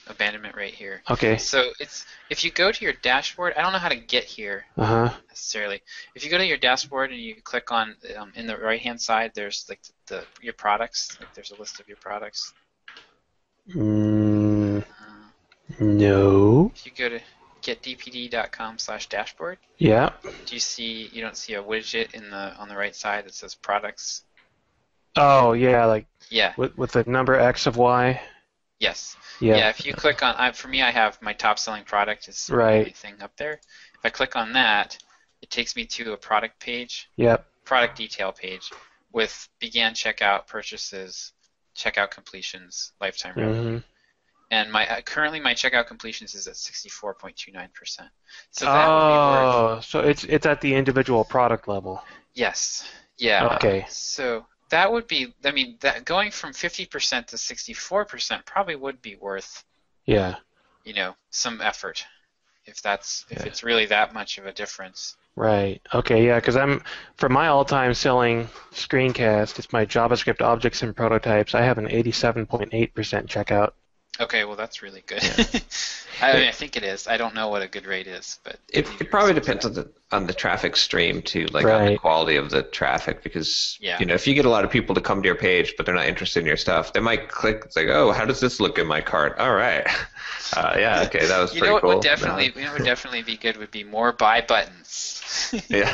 E: abandonment rate here.
D: Okay.
E: So it's if you go to your dashboard, I don't know how to get here necessarily. If you go to your dashboard and you click on in the right hand side, there's like your products. Like there's a list of your products.
D: No.
E: If you go to getdpd.com/dashboard.
D: Yeah.
E: You don't see a widget on the right side that says products?
D: Oh yeah, like
E: Yeah.
D: with the number X of Y.
E: Yes.
D: Yeah.
E: Yeah. If you click on, for me, I have my top selling product is the
D: Right.
E: only thing up there. If I click on that, it takes me to a product page,
D: Yep.
E: product detail page, with began checkout, purchases, checkout completions, lifetime revenue. And currently my checkout completions is at 64.29%. So that would be worth.
D: So it's at the individual product level.
E: Yes. Yeah.
D: Okay.
E: So that would be. I mean, that going from 50% to 64% probably would be worth.
D: Yeah.
E: Some effort, if it's really that much of a difference.
D: Right. Okay. Yeah. Because for my all-time selling screencast, it's my JavaScript objects and prototypes. I have an 87.8% checkout.
E: Okay, well that's really good. I think it is. I don't know what a good rate is, but
C: it probably depends on the traffic stream too, like on the quality of the traffic. Because if you get a lot of people to come to your page, but they're not interested in your stuff, they might click. It's like, oh, how does this look in my cart? All right, okay, that was pretty cool.
E: Would definitely be good would be more buy buttons.
C: Yeah,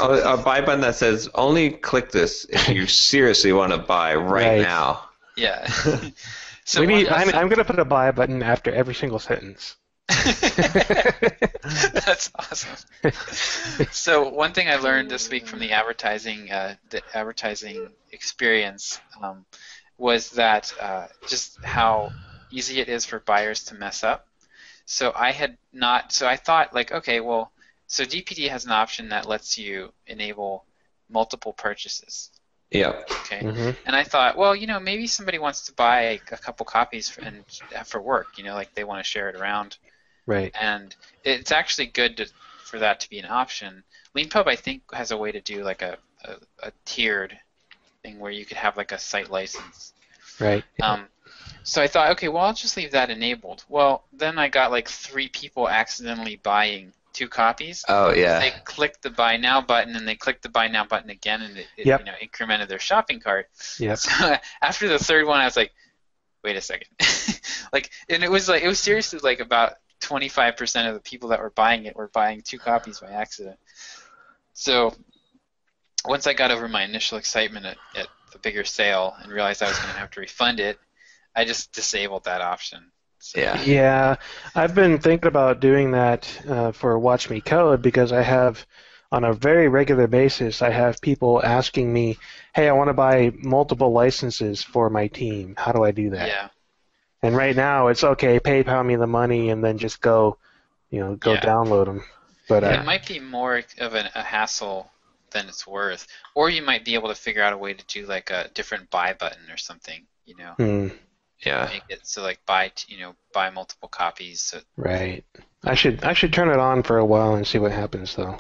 C: a buy button that says only click this if you seriously want to buy right now.
E: Yeah. So
D: I'm going to put a buy button after every single sentence.
E: That's awesome. So one thing I learned this week from the advertising experience was that just how easy it is for buyers to mess up. So I thought like, okay, well, so DPD has an option that lets you enable multiple purchases.
C: Yeah.
E: Okay. And I thought, well, maybe somebody wants to buy a couple copies for work, like they want to share it around.
D: Right.
E: And it's actually good for that to be an option. LeanPub, I think, has a way to do like a tiered thing where you could have like a site license.
D: Right.
E: So I thought, okay, well, I'll just leave that enabled. Well, then I got like 3 people accidentally buying 2 copies.
C: Oh yeah.
E: They clicked the buy now button and they clicked the buy now button again, and it incremented their shopping cart.
D: Yep.
E: So after the third one, I was like, wait a second. And it was seriously like about 25% of the people that were buying it were buying 2 copies by accident. So once I got over my initial excitement at the bigger sale and realized I was going to have to refund it, I just disabled that option. So.
D: Yeah, I've been thinking about doing that for Watch Me Code because I have, on a very regular basis, I have people asking me, hey, I want to buy multiple licenses for my team. How do I do that?
E: Yeah.
D: And right now it's okay, PayPal me the money and then just go download them. But
E: it might be more of a hassle than it's worth, or you might be able to figure out a way to do like a different buy button or something.
C: Yeah.
E: Make it so like buy multiple copies. So.
D: Right. I should turn it on for a while and see what happens though.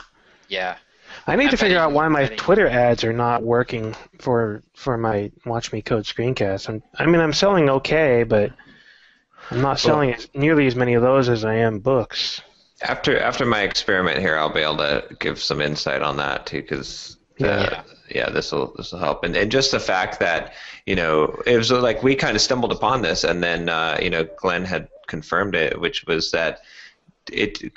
E: Yeah.
D: I need to figure out why my Twitter ads are not working for my Watch Me Code screencast. I'm selling okay, but I'm not selling nearly as many of those as I am books.
C: After my experiment here, I'll be able to give some insight on that too, because this will help. And just the fact that it was like we kind of stumbled upon this, and then Glenn had confirmed it, which was that it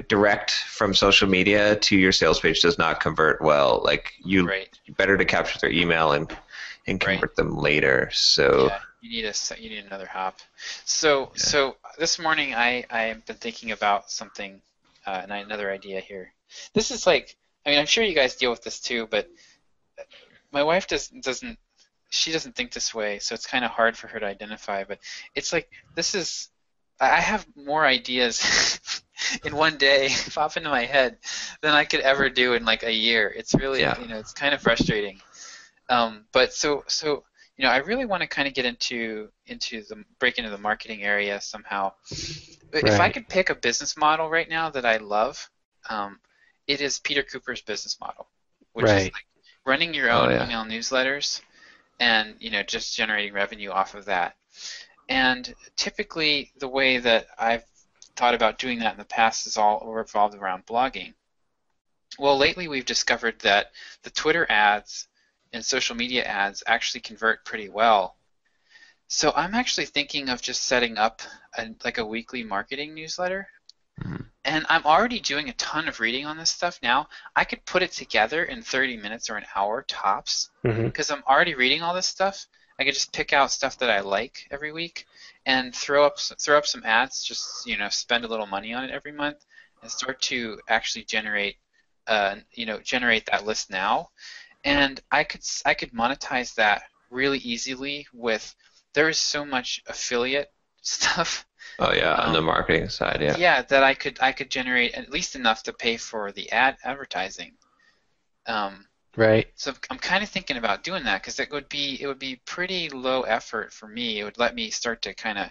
C: direct from social media to your sales page does not convert well. Like you better to capture their email and convert them later. So
E: you need another hop. So this morning I've been thinking about something and another idea here. This is like, I'm sure you guys deal with this too, but my wife doesn't think this way, so it's kind of hard for her to identify. But it's like I have more ideas in one day pop into my head than I could ever do in like a year. It's really it's kind of frustrating. But so I really want to kind of get break into the marketing area somehow. If I could pick a business model right now that I love, it is Peter Cooper's business model, which is like running your own email newsletters and just generating revenue off of that. And typically the way that I've thought about doing that in the past is all revolved around blogging. Well, lately we've discovered that the Twitter ads and social media ads actually convert pretty well. So I'm actually thinking of just setting up a weekly marketing newsletter. Mm-hmm. And I'm already doing a ton of reading on this stuff now. I could put it together in 30 minutes or an hour tops because I'm already reading all this stuff. I could just pick out stuff that I like every week and throw up some ads, just spend a little money on it every month and start to actually generate generate that list now, and I could monetize that really easily with. There is so much affiliate stuff.
C: Oh yeah, on the marketing side, yeah.
E: Yeah, that I could generate at least enough to pay for the advertising.
D: Right.
E: So I'm kind of thinking about doing that because it would be pretty low effort for me. It would let me start to kind of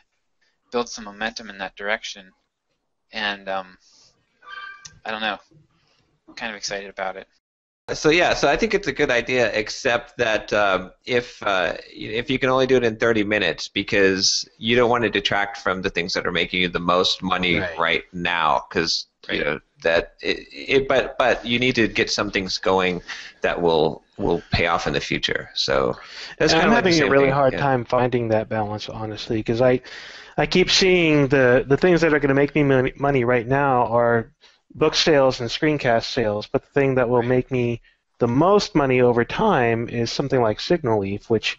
E: build some momentum in that direction, and I don't know. I'm kind of excited about it.
C: So I think it's a good idea, except that if you can only do it in 30 minutes, because you don't want to detract from the things that are making you the most money right now, because but you need to get some things going that will pay off in the future. So that's kind
D: I'm
C: of
D: having a really hard time finding that balance, honestly, because I keep seeing the things that are going to make me money right now are book sales and screencast sales, but the thing that will make me the most money over time is something like Signal Leaf, which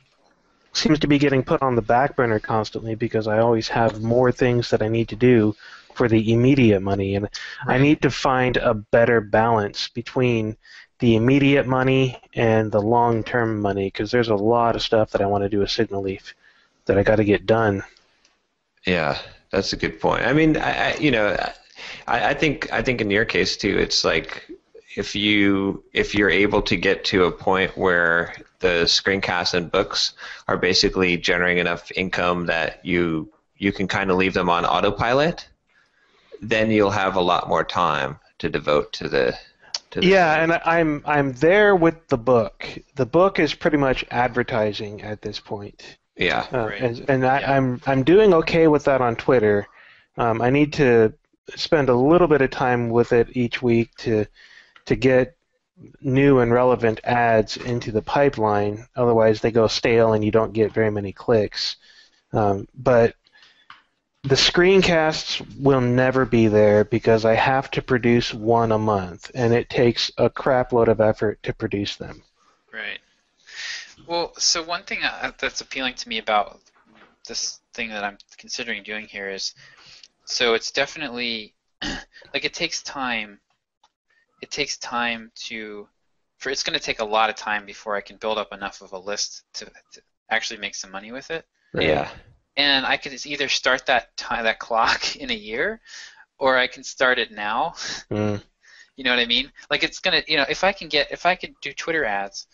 D: seems to be getting put on the back burner constantly because I always have more things that I need to do for the immediate money, and I need to find a better balance between the immediate money and the long-term money, because there's a lot of stuff that I want to do with Signal Leaf that I got to get done.
C: Yeah, that's a good point. I mean, I think in your case too, it's like if you're able to get to a point where the screencasts and books are basically generating enough income that you can kind of leave them on autopilot, then you'll have a lot more time to devote to the
D: and I'm there with the book. The book is pretty much advertising at this point.
C: Yeah,
D: I'm doing okay with that on Twitter. I need to spend a little bit of time with it each week to get new and relevant ads into the pipeline. Otherwise, they go stale and you don't get very many clicks. But the screencasts will never be there because I have to produce one a month, and it takes a crap load of effort to produce them.
E: Right. Well, so one thing that's appealing to me about this thing that I'm considering doing here is, so it's definitely, like, it takes time. It takes time it's going to take a lot of time before I can build up enough of a list to actually make some money with it.
C: Yeah.
E: And I could either start that clock in a year, or I can start it now.
D: Mm.
E: You know what I mean? Like, it's gonna, if I could do Twitter ads,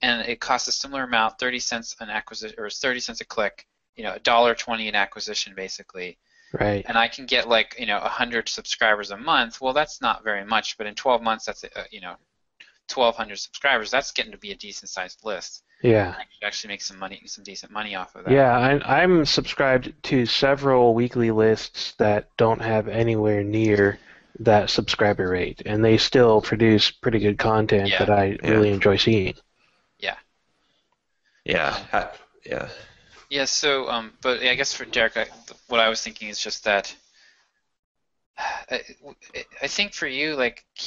E: and it costs a similar amount, 30 cents an acquisition, or 30 cents a click, $1.20 an acquisition basically.
D: Right.
E: And I can get 100 subscribers a month. Well, that's not very much, but in 12 months, that's 1,200 subscribers. That's getting to be a decent sized list.
D: Yeah.
E: I could actually make some decent money off of that.
D: Yeah, I'm subscribed to several weekly lists that don't have anywhere near that subscriber rate, and they still produce pretty good content that I really enjoy seeing.
E: Yeah.
C: Yeah.
E: Yeah. So, but I guess for Derick, what I was thinking is just that. I think for you,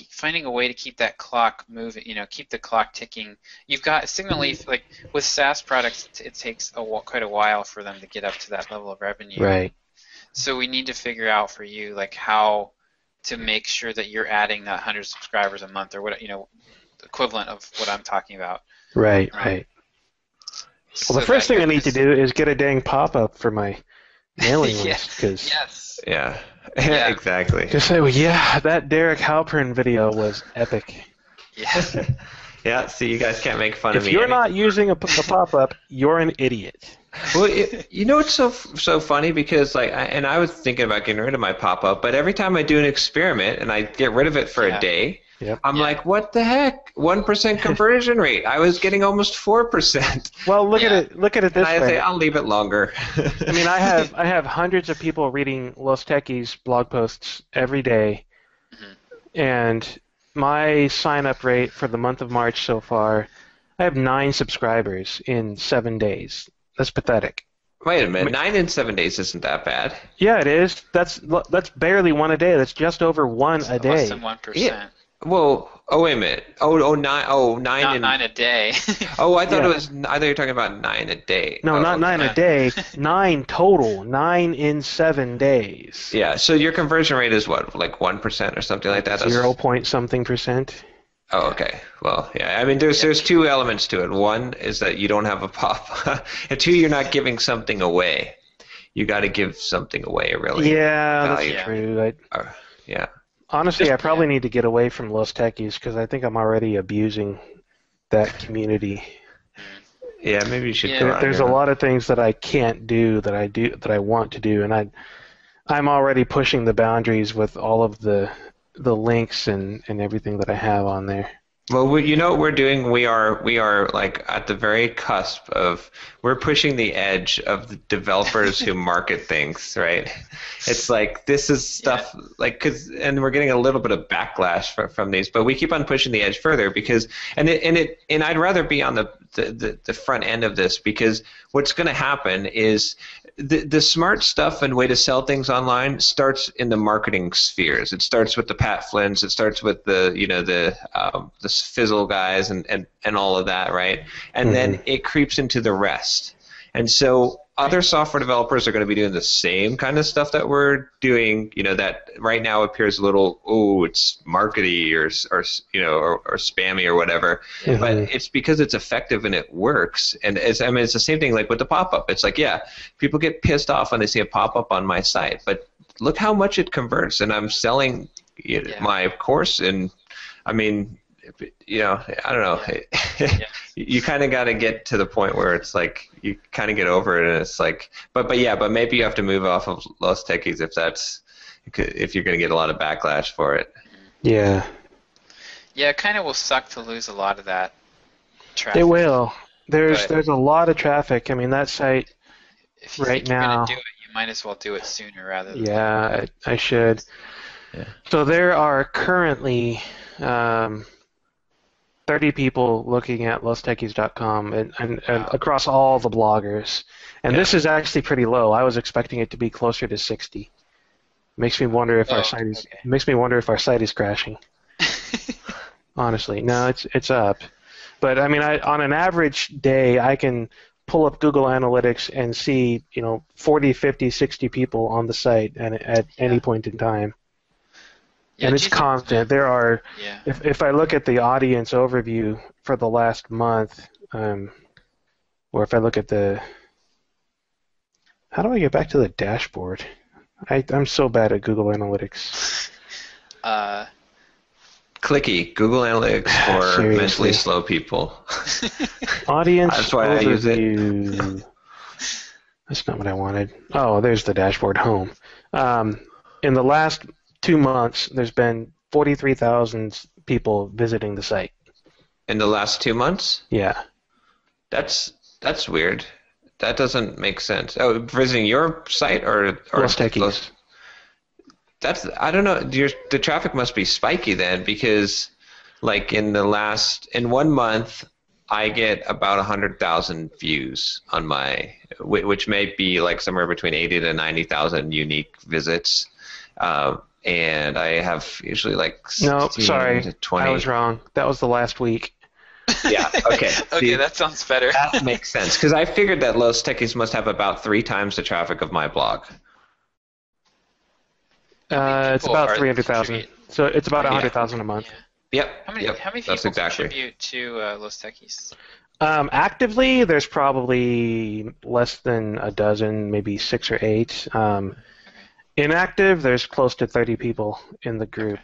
E: finding a way to keep that clock moving, keep the clock ticking. You've got Signal Leaf, with SaaS products, it takes quite a while for them to get up to that level of revenue.
D: Right.
E: So we need to figure out for you, how to make sure that you're adding that 100 subscribers a month, or what, equivalent of what I'm talking about.
D: Right. Well, the first thing I need to do is get a dang pop-up for my mailing list, because
C: Yeah, exactly.
D: Just say, that Derick Halpern video was epic.
E: Yeah.
C: Yeah, see, you guys can't make fun of me.
D: If you're not using a pop-up, you're an idiot.
C: Well, it's so funny because I was thinking about getting rid of my pop-up, but every time I do an experiment and I get rid of it for a day, I'm like, what the heck? 1% conversion rate. I was getting almost 4%.
D: Well, look at it this
C: way. I
D: way.
C: say I'll leave it longer.
D: I mean, I have hundreds of people reading Los Techies blog posts every day, and my sign-up rate for the month of March so far, I have 9 subscribers in 7 days. That's pathetic.
C: Wait a minute, 9 in 7 days isn't that bad.
D: Yeah, it is. That's barely one a day. That's just over one a day.
E: Less than 1%.
C: Yeah. Well, wait a minute. Nine
E: a day.
C: Oh, I thought it was. I thought you were talking about 9 a day.
D: No, not 9 a day. 9 total. 9 in 7 days.
C: Yeah. So your conversion rate is what, 1% or something like that?
D: 0 point something percent.
C: Oh, okay. Well, yeah. I mean, there's two elements to it. One is that you don't have a pop, and two, you're not giving something away. You got to give something away, really.
D: Yeah,
C: Value.
D: that's true.
C: Yeah.
D: Honestly, I probably need to get away from Los Techies because I think I'm already abusing that community.
C: Yeah, maybe you should.
D: There's a lot of things that I can't do that I want to do, and I'm already pushing the boundaries with all of the links and everything that I have on there.
C: Well, you know what we're doing? We are like at the very cusp of, we're pushing the edge of the developers who market things, right? It's like, this is stuff and we're getting a little bit of backlash from these, but we keep on pushing the edge further because, and I'd rather be on the front end of this, because what's going to happen is the smart stuff and way to sell things online starts in the marketing spheres. It starts with the Pat Flynn's. It starts with the Fizzle guys and all of that, right? And then it creeps into the rest. And so other software developers are going to be doing the same kind of stuff that we're doing. That right now appears a little, it's markety or spammy or whatever. But it's because it's effective and it works. And it's the same thing like with the pop-up. It's like, people get pissed off when they see a pop-up on my site, but look how much it converts, and I'm selling my course, and I mean, I don't know. You kind of got to get to the point where it's like you kind of get over it, and it's like, but maybe you have to move off of Los Techies if you're going to get a lot of backlash for it.
D: Yeah.
E: Yeah, it kind of will suck to lose a lot of that traffic.
D: It will. There's a lot of traffic. I mean, that site
E: if you
D: right
E: think you're
D: now.
E: going to do it, you might as well do it sooner rather than
D: Yeah, I should.
C: Yeah.
D: So there are currently 30 people looking at lostechies.com and across all the bloggers. And this is actually pretty low. I was expecting it to be closer to 60. Makes me wonder if our site is crashing. Honestly, no, it's up. But I mean, on an average day, I can pull up Google Analytics and see 40, 50, 60 people on the site at any point in time.
E: Yeah,
D: and it's constant. There are, if I look at the audience overview for the last month, or if I look at how do I get back to the dashboard? I'm so bad at Google Analytics.
C: Clicky, Google Analytics for
D: Seriously.
C: mentally slow people.
D: Audience
C: That's why
D: overview.
C: I use it.
D: That's not what I wanted. Oh, there's the dashboard home. In the last 2 months, there's been 43,000 people visiting the site.
C: In the last 2 months?
D: Yeah.
C: That's weird. That doesn't make sense. Oh, visiting your site or
D: Los Techies.
C: I don't know. The traffic must be spiky then, because like in 1 month, I get about 100,000 views on which may be like somewhere between 80 to 90,000 unique visits. And I have usually like 16 to 20.
D: I was wrong. That was the last week.
C: Yeah, okay.
E: Okay, that sounds better.
C: That makes sense, because I figured that Los Techies must have about 3 times the traffic of my blog.
D: It's about 300,000. So it's about 100,000 a month.
C: Yep.
E: How many people contribute to Los Techies?
D: Actively, there's probably less than a dozen, maybe 6 or 8. Inactive, there's close to 30 people in the group.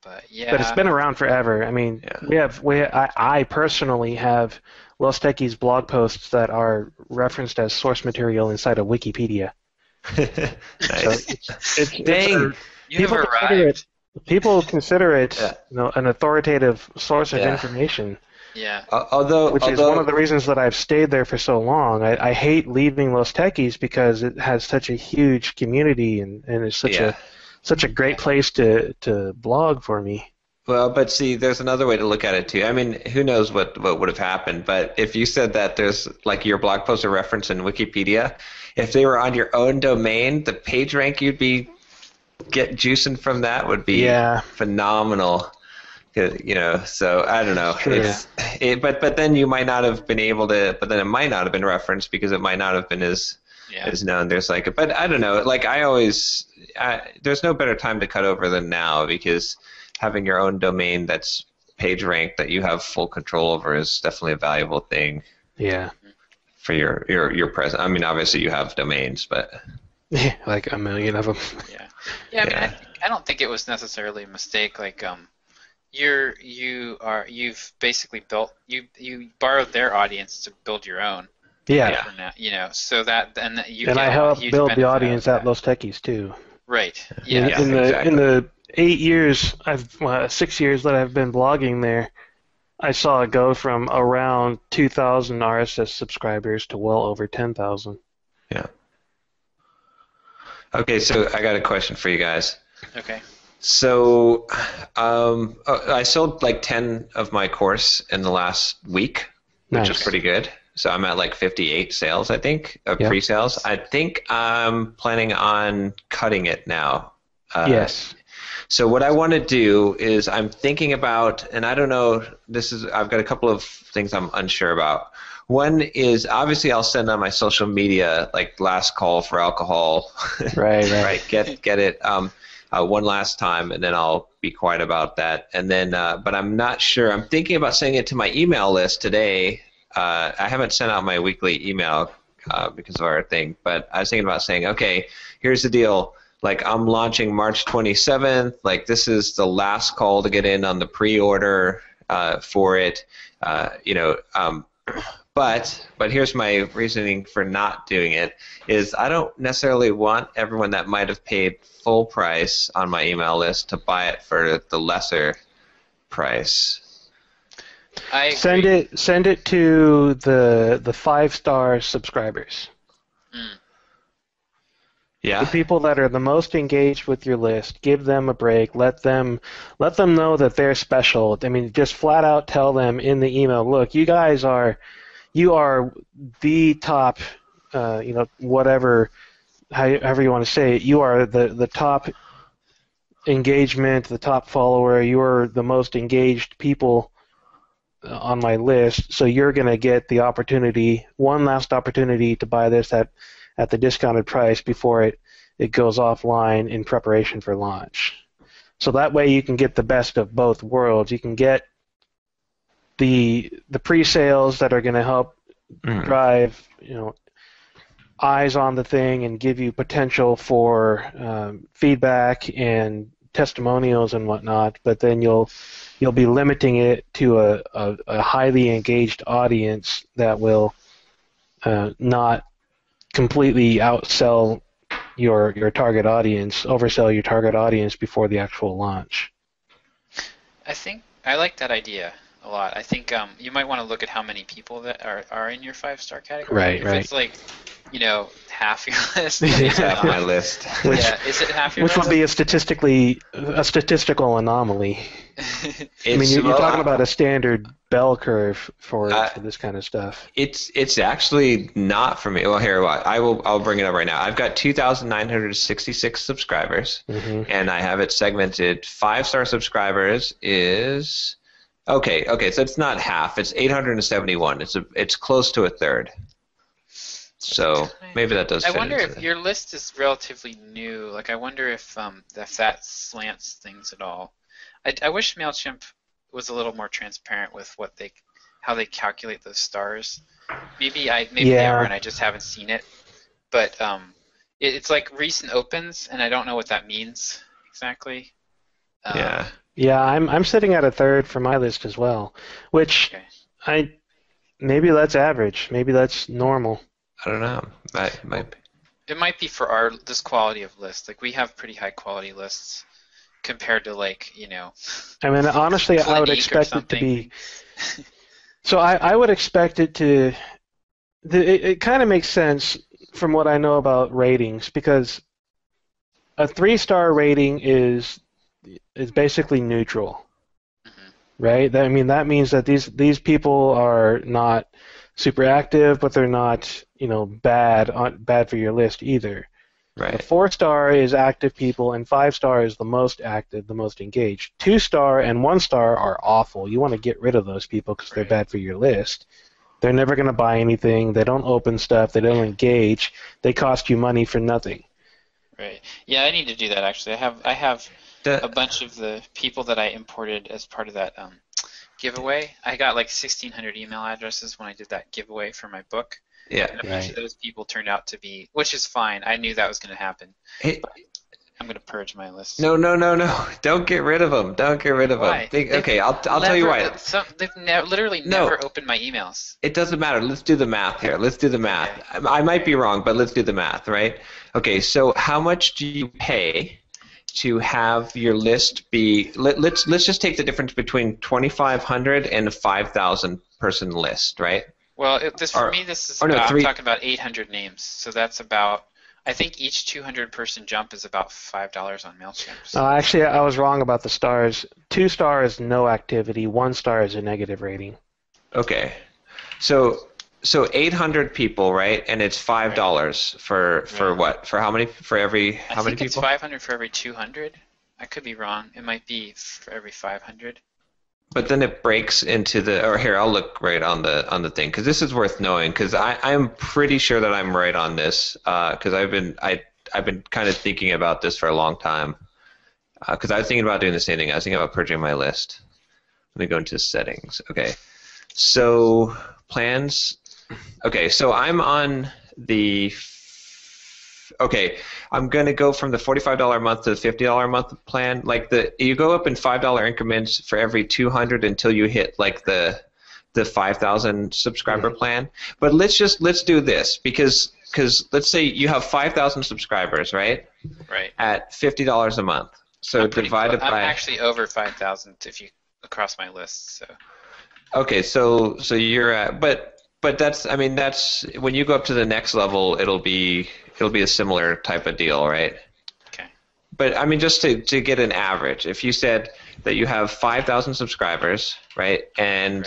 E: But
D: it's been around forever. I mean, I personally have Los Techies blog posts that are referenced as source material inside of Wikipedia.
C: Nice.
E: Dang, you've arrived.
D: People consider it an authoritative source of information.
E: Yeah.
D: Which is one of the reasons that I've stayed there for so long. I hate leaving Los Techies because it has such a huge community and it's such a great place to blog for me.
C: Well, but see, there's another way to look at it too. I mean, who knows what would have happened? But if you said that there's like your blog posts are referenced in Wikipedia, if they were on your own domain, the page rank you'd be juicing from that would be phenomenal. So I don't know. But then you might not have been able to. But then it might not have been referenced because it might not have been as is known. There's like, but I don't know. Like there's no better time to cut over than now, because having your own domain that's page ranked that you have full control over is definitely a valuable thing.
D: Yeah.
C: For your present. I mean, obviously you have domains, but
D: like a million of them.
E: Yeah. Yeah. I mean, I don't think it was necessarily a mistake. Like, you've basically built you borrowed their audience to build your own.
D: Yeah.
E: For now, you know, so that and
D: I helped build the audience at Los Techies too.
E: Right. Yeah.
D: In the 8 years 6 years that I've been blogging there, I saw it go from around 2,000 RSS subscribers to well over 10,000.
C: Yeah. Okay, so I got a question for you guys.
E: Okay.
C: So, I sold like 10 of my course in the last week, which is pretty good. So I'm at like 58 sales, I think, of pre-sales. I think I'm planning on cutting it now.
D: Yes.
C: So what I want to do is I'm thinking about, and I don't know, I've got a couple of things I'm unsure about. One is, obviously I'll send on my social media, like last call for alcohol.
D: Right.
C: Get it one last time, and then I'll be quiet about that. And then, but I'm not sure. I'm thinking about sending it to my email list today. I haven't sent out my weekly email because of our thing, but I was thinking about saying, okay, here's the deal. Like, I'm launching March 27th. Like, this is the last call to get in on the pre-order for it. But here's my reasoning for not doing it, is I don't necessarily want everyone that might have paid full price on my email list to buy it for the lesser price.
E: I agree.
D: Send it to the 5-star subscribers.
C: Yeah.
D: The people that are the most engaged with your list, give them a break. Let them know that they're special. I mean, just flat out tell them in the email, look, you are the top, whatever, however you want to say it. You are the top engagement, the top follower. You are the most engaged people on my list. So you're going to get the opportunity, one last opportunity to buy this at the discounted price before it goes offline in preparation for launch. So that way you can get the best of both worlds. You can get the pre-sales that are going to help drive, eyes on the thing and give you potential for feedback and testimonials and whatnot, but then you'll be limiting it to a highly engaged audience that will not completely outsell your target audience, oversell your target audience before the actual launch.
E: I think I like that idea a lot. I think you might want to look at how many people that are in your 5-star category. If it's like, half your list.
C: It's half my list.
E: Is it half your list?
D: Which would be a statistical anomaly. I mean, you're talking about a standard bell curve for this kind of stuff.
C: It's actually not for me. Well, here, I'll bring it up right now. I've got 2,966 subscribers, and I have it segmented. 5-star subscribers is okay. So it's not half. It's 871. It's close to a third. So maybe that does.
E: I wonder if your list is relatively new. Like, I wonder if that slants things at all. I wish MailChimp was a little more transparent with how they calculate those stars. Maybe they are, and I just haven't seen it. But it's like recent opens, and I don't know what that means exactly.
D: Yeah, I'm sitting at a third for my list as well, which maybe that's average, maybe that's normal.
C: I don't know. It might be.
E: It might be for this quality of list. Like, we have pretty high quality lists compared to, like,
D: I mean, honestly, I would expect it to be. So I would expect it to. It kind of makes sense from what I know about ratings, because a 3-star rating is basically neutral, right? I mean, that means that these people are not super active, but they're not, bad for your list either.
C: Right.
D: The 4-star is active people, and 5-star is the most active, the most engaged. 2-star and 1-star are awful. You want to get rid of those people because they're bad for your list. They're never going to buy anything. They don't open stuff. They don't engage. They cost you money for nothing.
E: Right. Yeah, I need to do that actually. I have
C: The-
E: a bunch of the people that I imported as part of that giveaway. I got like 1,600 email addresses when I did that giveaway for my book.
C: yeah.
E: And a bunch of those people turned out to be, which is fine. I knew that was going to happen.
C: Hey,
E: I'm going to purge my list.
C: no. Don't get rid of them. Don't get rid of
E: Why?
C: them. Okay, I'll tell you why.
E: They've literally
C: No.
E: never opened my emails.
C: It doesn't matter. Let's do the math here. Let's do the math.
E: Okay.
C: I might be wrong, but let's do the math, right? Okay, so how much do you pay to have your list be? Let's just take the difference between 2,500 and a 5,000 person list, right?
E: Well, for me, this is
C: or no,
E: about,
C: three-
E: I'm talking about 800 names. So that's about, I think each 200 person jump is about $5 on MailChimp. So
D: Actually, I was wrong about the stars. 2 stars, no activity. 1 star is a negative rating.
C: Okay, so 800 people, right? And it's $5 for
E: Right.
C: what? For how many? For every how
E: I
C: many
E: think it's
C: people?
E: 500 for every 200. I could be wrong. It might be for every 500.
C: But then it breaks into the. Or here, I'll look right on the thing because this is worth knowing because I'm pretty sure that I'm right on this because I've been kind of thinking about this for a long time because I was thinking about doing the same thing. I was thinking about purging my list. Let me go into settings. Okay, so plans. Okay, so I'm on the. Okay, I'm gonna go from the $45 a month to the $50 a month plan. Like you go up in $5 increments for every 200 until you hit like the 5,000 subscriber plan. But let's do this because let's say you have 5,000 subscribers, right?
E: Right.
C: At $50 a month. So divided
E: I'm
C: by.
E: actually over 5,000 if you across my list. So.
C: Okay, so you're at, but that's when you go up to the next level, it'll be a similar type of deal, right?
E: Okay.
C: But I mean, just to get an average, if you said that you have 5,000 subscribers, right, and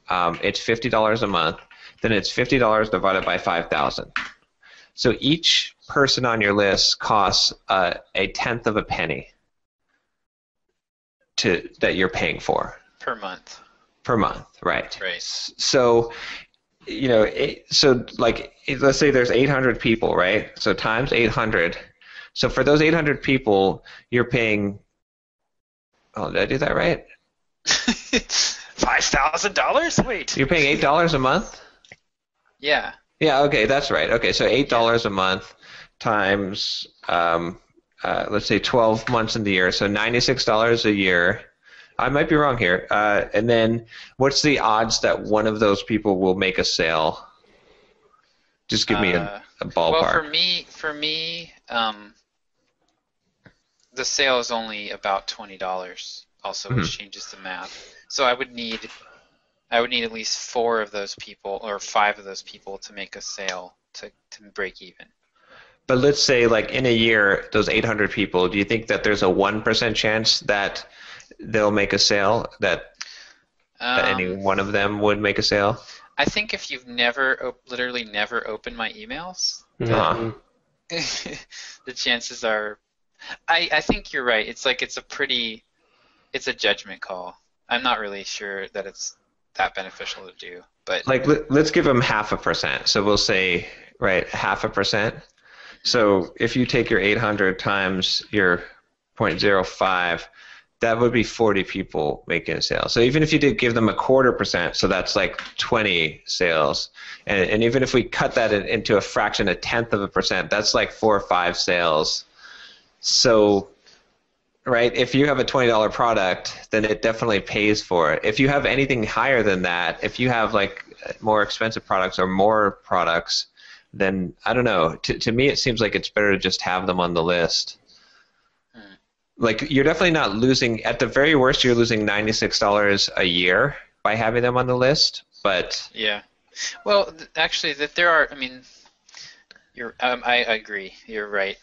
C: it's $50 a month, then it's $50 divided by 5,000. So each person on your list costs a tenth of a penny that you're paying for.
E: Per month.
C: Per month, right?
E: Right.
C: So, let's say there's 800 people, right? So times 800. So for those 800 people, you're paying. Oh, did I do that right?
E: $5,000? Wait.
C: You're paying $8 a month.
E: Yeah.
C: Yeah. Okay, that's right. Okay, so $8 a month times, let's say 12 months in the year, so $96 a year. I might be wrong here. And then, what's the odds that one of those people will make a sale? Just give me a ballpark.
E: Well, for me, the sale is only about $20. Also, which changes the math. So I would need at least 4 of those people or 5 of those people to make a sale to break even.
C: But let's say, like in a year, those 800 people. Do you think that there's a 1% chance that they'll make a sale? That any one of them would make a sale?
E: I think if you've literally never opened my emails,
C: Uh-huh.
E: the chances are. I think you're right. It's a judgment call. I'm not really sure that it's that beneficial to do, but
C: Let's give them 0.5%. So we'll say 0.5%. So if you take your 800 times your 0.05, that would be 40 people making a sale. So even if you did give them 0.25%, so that's like 20 sales, and even if we cut that into a fraction, 0.1%, that's like 4 or 5 sales. So, right, if you have a $20 product, then it definitely pays for it. If you have anything higher than that, if you have like more expensive products or more products, then I don't know. To me, it seems like it's better to just have them on the list. Like, you're definitely not losing. At the very worst, you're losing $96 a year by having them on the list. But
E: yeah, well, actually, that there are. I mean, I agree. You're right.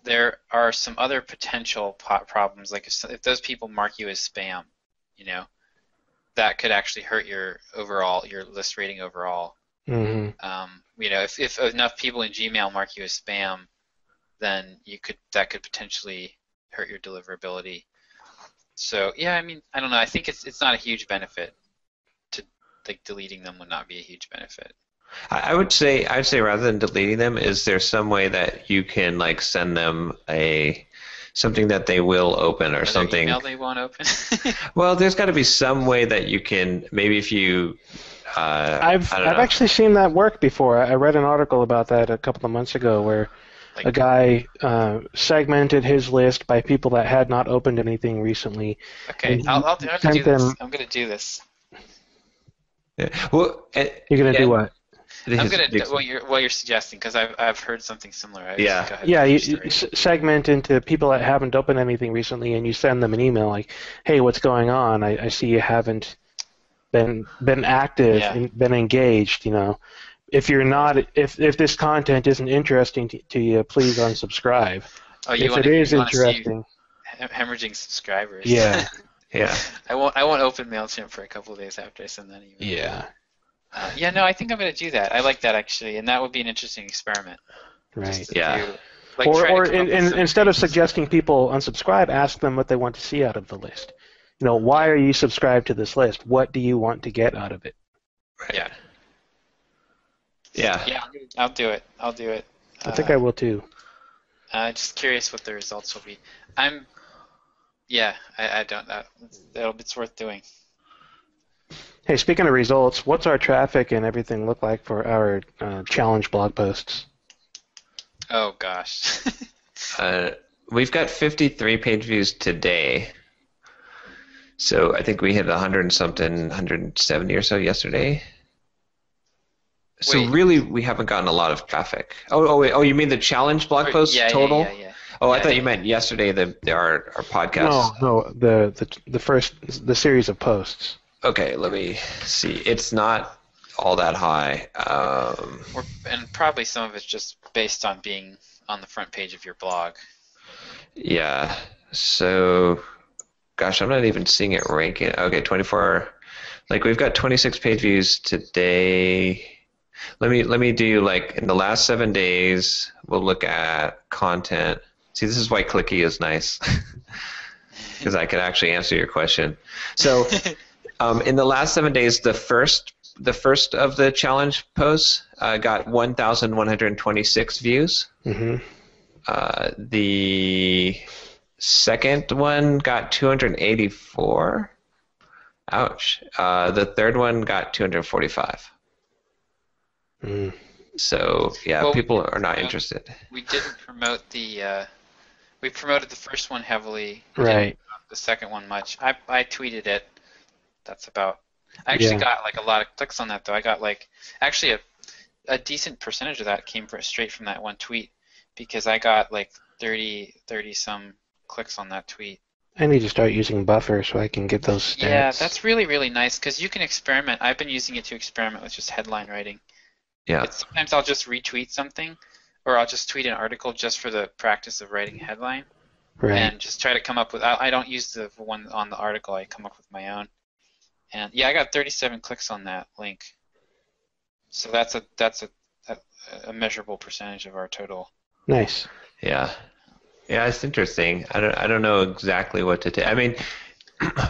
E: There are some other potential problems, like if those people mark you as spam, that could actually hurt your list rating overall.
D: Mm-hmm.
E: If enough people in Gmail mark you as spam, then that could potentially hurt your deliverability. So yeah, I mean, I don't know. I think it's not a huge benefit like deleting them would not be a huge benefit.
C: I'd say rather than deleting them, is there some way that you can like send them something that they will open or something?
E: Email they won't open.
C: Well, there's got to be some way that you can, maybe if you.
D: I've
C: I don't know.
D: actually seen that work before. I read an article about that a couple of months ago where a guy segmented his list by people that had not opened anything recently.
E: Okay, I'm going to do this.
C: Yeah. Well,
D: You're going to do what?
E: I'm going to do what you're suggesting, because I've heard something similar.
D: You segment into people that haven't opened anything recently, and you send them an email like, "Hey, what's going on? I see you haven't been active and been engaged. You know, if you're not, if this content isn't interesting to you, please unsubscribe. If it is interesting,
E: hemorrhaging subscribers.
D: Yeah,
C: yeah.
E: I won't open MailChimp for a couple of days after I send that email.
D: Yeah.
E: No, I think I'm going to do that. I like that, actually, and that would be an interesting experiment.
D: Right.
C: Yeah.
D: Or instead of suggesting people unsubscribe, ask them what they want to see out of the list. You know, why are you subscribed to this list? What do you want to get out of it?
E: Yeah.
C: Yeah.
E: Yeah, I'll do it.
D: I think I will too.
E: Just curious what the results will be. I don't know. It's worth doing.
D: Hey, speaking of results, what's our traffic and everything look like for our challenge blog posts?
E: Oh, gosh.
C: We've got 53 page views today. So I think we hit 170 or so yesterday. So really, we haven't gotten a lot of traffic. Oh, you mean the challenge blog posts total?
E: Yeah.
C: Oh, I thought you meant yesterday our podcast.
D: No, the series of posts.
C: Okay, let me see. It's not all that high.
E: And probably some of it's just based on being on the front page of your blog.
C: Yeah. So, gosh, I'm not even seeing it ranking. Okay, 24. Like we've got 26 page views today. Let me do like in the last 7 days. We'll look at content. See, this is why Clicky is nice, because I can actually answer your question. So. In the last 7 days, the first of the challenge posts got 1,126 views.
D: Mm-hmm.
C: The second one got 284. Ouch. The third one got 245.
D: Mm.
C: So people are not interested.
E: We didn't promote we promoted the first one heavily.
D: Right.
E: The second one much. I tweeted it. That's about. I actually got like a lot of clicks on that, though. I got like actually a decent percentage of that came straight from that one tweet, because I got like 30 some clicks on that tweet.
D: I need to start using Buffer so I can get those stats.
E: Yeah, that's really, really nice, because you can experiment. I've been using it to experiment with just headline writing.
C: Yeah.
E: Sometimes I'll just retweet something, or I'll just tweet an article just for the practice of writing a headline, and just try to come up with. I don't use the one on the article. I come up with my own. And I got 37 clicks on that link. So that's a measurable percentage of our total.
D: Nice.
C: Yeah, it's interesting. I don't know exactly what to do. I mean,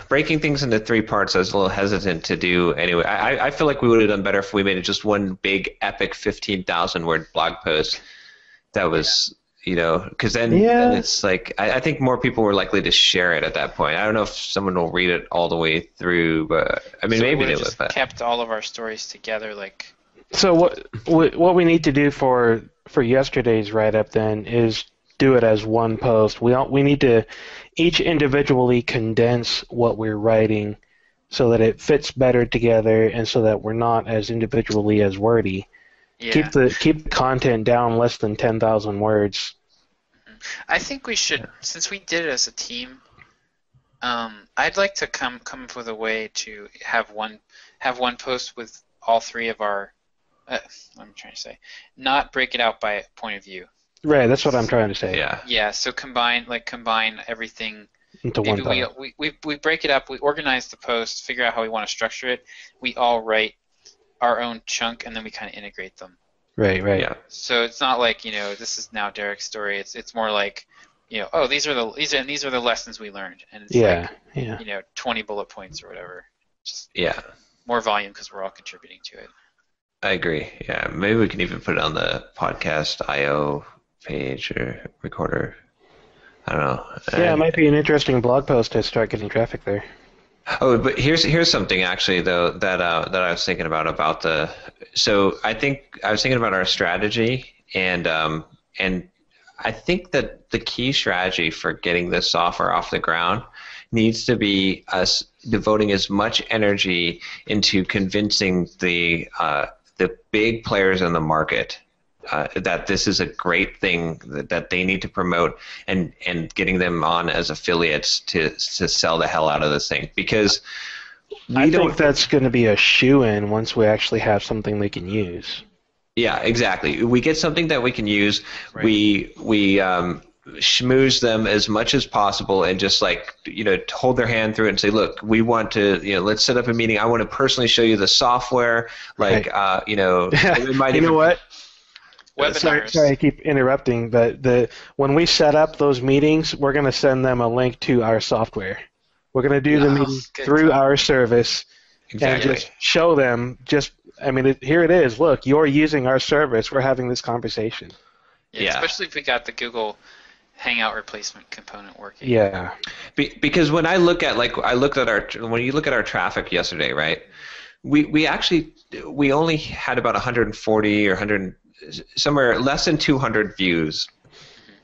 C: breaking things into 3 parts, I was a little hesitant to do anyway. I feel like we would have done better if we made it just one big epic 15,000 word blog post that was. You know, because then it's like I think more people were likely to share it at that point. I don't know if someone will read it all the way through, but I mean, maybe they would. But
E: kept all of our stories together, like.
D: So what we need to do for yesterday's write-up then is do it as one post. We need to each individually condense what we're writing so that it fits better together, and so that we're not as individually as wordy. Yeah. Keep the content down less than 10,000 words.
E: I think we should, since we did it as a team. I'd like to come up with a way to have one post with all 3 of our. I'm trying to say, not break it out by point of view.
D: Right, that's what I'm trying to say.
C: Yeah.
E: Yeah. So combine everything
D: into one post.
E: We break it up. We organize the post, figure out how we want to structure it. We all write our own chunk, and then we kind of integrate them.
D: Right.
C: Yeah.
E: So it's not like, this is now Derick's story. It's more like, these are the lessons we learned, and it's 20 bullet points or whatever. more volume because we're all contributing to it.
C: I agree. Yeah, maybe we can even put it on the podcast IO page or recorder. I don't know.
D: Yeah, it might be an interesting blog post to start getting traffic there.
C: Oh, but here's something actually though that I was thinking about the. So I was thinking about our strategy and I think that the key strategy for getting this software off the ground needs to be us devoting as much energy into convincing the big players in the market that this is a great thing that they need to promote and getting them on as affiliates to sell the hell out of this thing, because
D: I think that's going to be a shoo-in once we actually have something they can use.
C: Yeah, exactly. We get something that we can use. Right. We schmooze them as much as possible and just hold their hand through it and say, look, we want to, let's set up a meeting. I want to personally show you the software. Right. It might
D: you know what?
E: Webinars.
D: Sorry, I keep interrupting, but when we set up those meetings, we're going to send them a link to our software. We're going to do the meeting through our service.
C: Exactly.
D: And just show them, here it is. Look, you're using our service. We're having this conversation.
E: Yeah. Especially if we got the Google Hangout replacement component working.
D: Yeah.
C: Because when I look at when you look at our traffic yesterday, right? We only had about 140 or 100, somewhere less than 200 views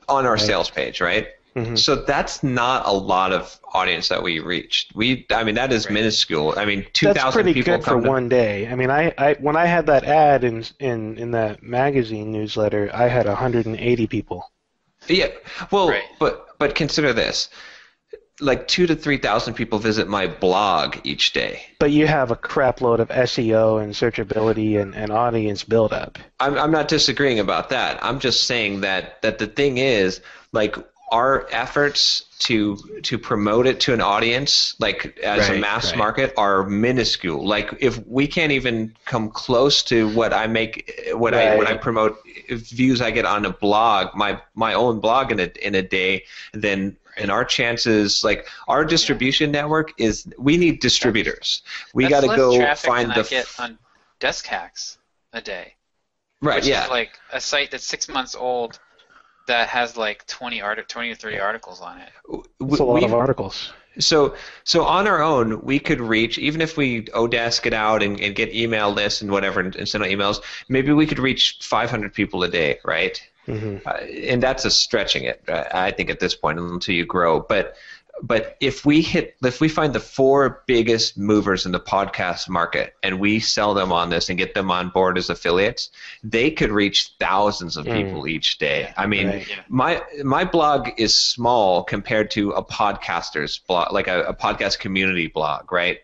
C: on our sales page, right? Mm-hmm. So that's not a lot of audience that we reached. That is minuscule. 2,000 people.
D: That's pretty good for one day. I when I had that ad in that magazine newsletter, I had 180 people.
C: Yeah. Well, but consider this. 2,000 to 3,000 people visit my blog each day.
D: But you have a crap load of SEO and searchability and audience buildup.
C: I'm not disagreeing about that. I'm just saying that the thing is, our efforts to promote it to an audience, as a mass market, are minuscule. If we can't even come close to what I make, when I promote views I get on a blog, my own blog in a day, then. And our chances, our distribution network is, we need distributors. We got to go find
E: I get on Desk Hacks a day.
C: Right.
E: Which
C: yeah.
E: is a site that's 6 months old that has 20 or 30 articles on it.
D: That's a lot of articles.
C: So on our own, we could reach, even if we Odesk it out and get email lists and whatever and send out emails, maybe we could reach 500 people a day, right? Mm-hmm. And that's stretching it, I think, at this point until you grow. But if we find the 4 biggest movers in the podcast market and we sell them on this and get them on board as affiliates, they could reach thousands of people each day. My blog is small compared to a podcaster's blog, a podcast community blog, right?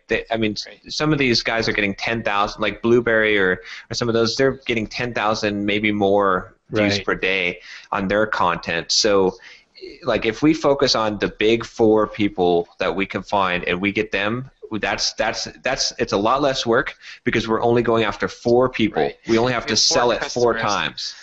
C: Some of these guys are getting 10,000, like Blueberry or some of those, they're getting 10,000, maybe more views per day on their content. So if we focus on the big 4 people that we can find and we get them, that's it's a lot less work because we're only going after 4 people. Right. We only have to sell it 4 times.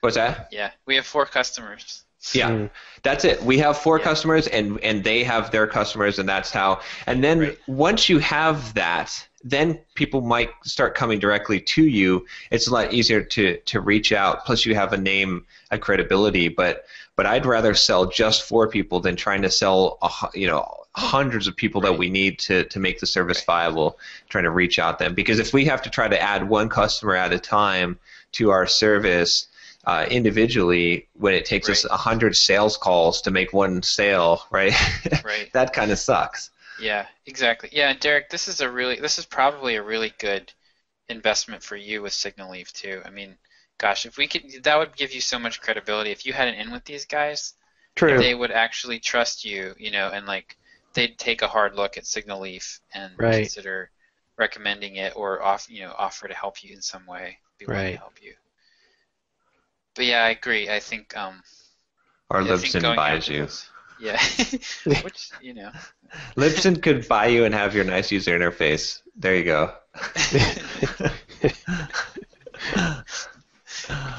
C: What's that?
E: Yeah, we have 4 customers.
C: Yeah, that's it. We have 4 customers and they have their customers, and that's how. And then once you have that, then people might start coming directly to you. It's a lot easier to reach out. Plus, you have a name, a credibility. But I'd rather sell just 4 people than trying to sell hundreds of people that we need to make the service viable. Trying to reach out them, because if we have to try to add 1 customer at a time to our service individually, when it takes us 100 sales calls to make 1 sale, right? That kind of sucks.
E: Yeah, exactly. Yeah, Derick, this is probably a really good investment for you with Signal Leaf too. Gosh, if we could, that would give you so much credibility. If you had an in with these guys, they would actually trust you, and they'd take a hard look at Signal Leaf and consider recommending it or offer to help you in some way, be willing to help you. But yeah, I agree. I think
C: or Libsyn buys you.
E: Yeah, which
C: Libsyn could buy you and have your nice user interface. There you go.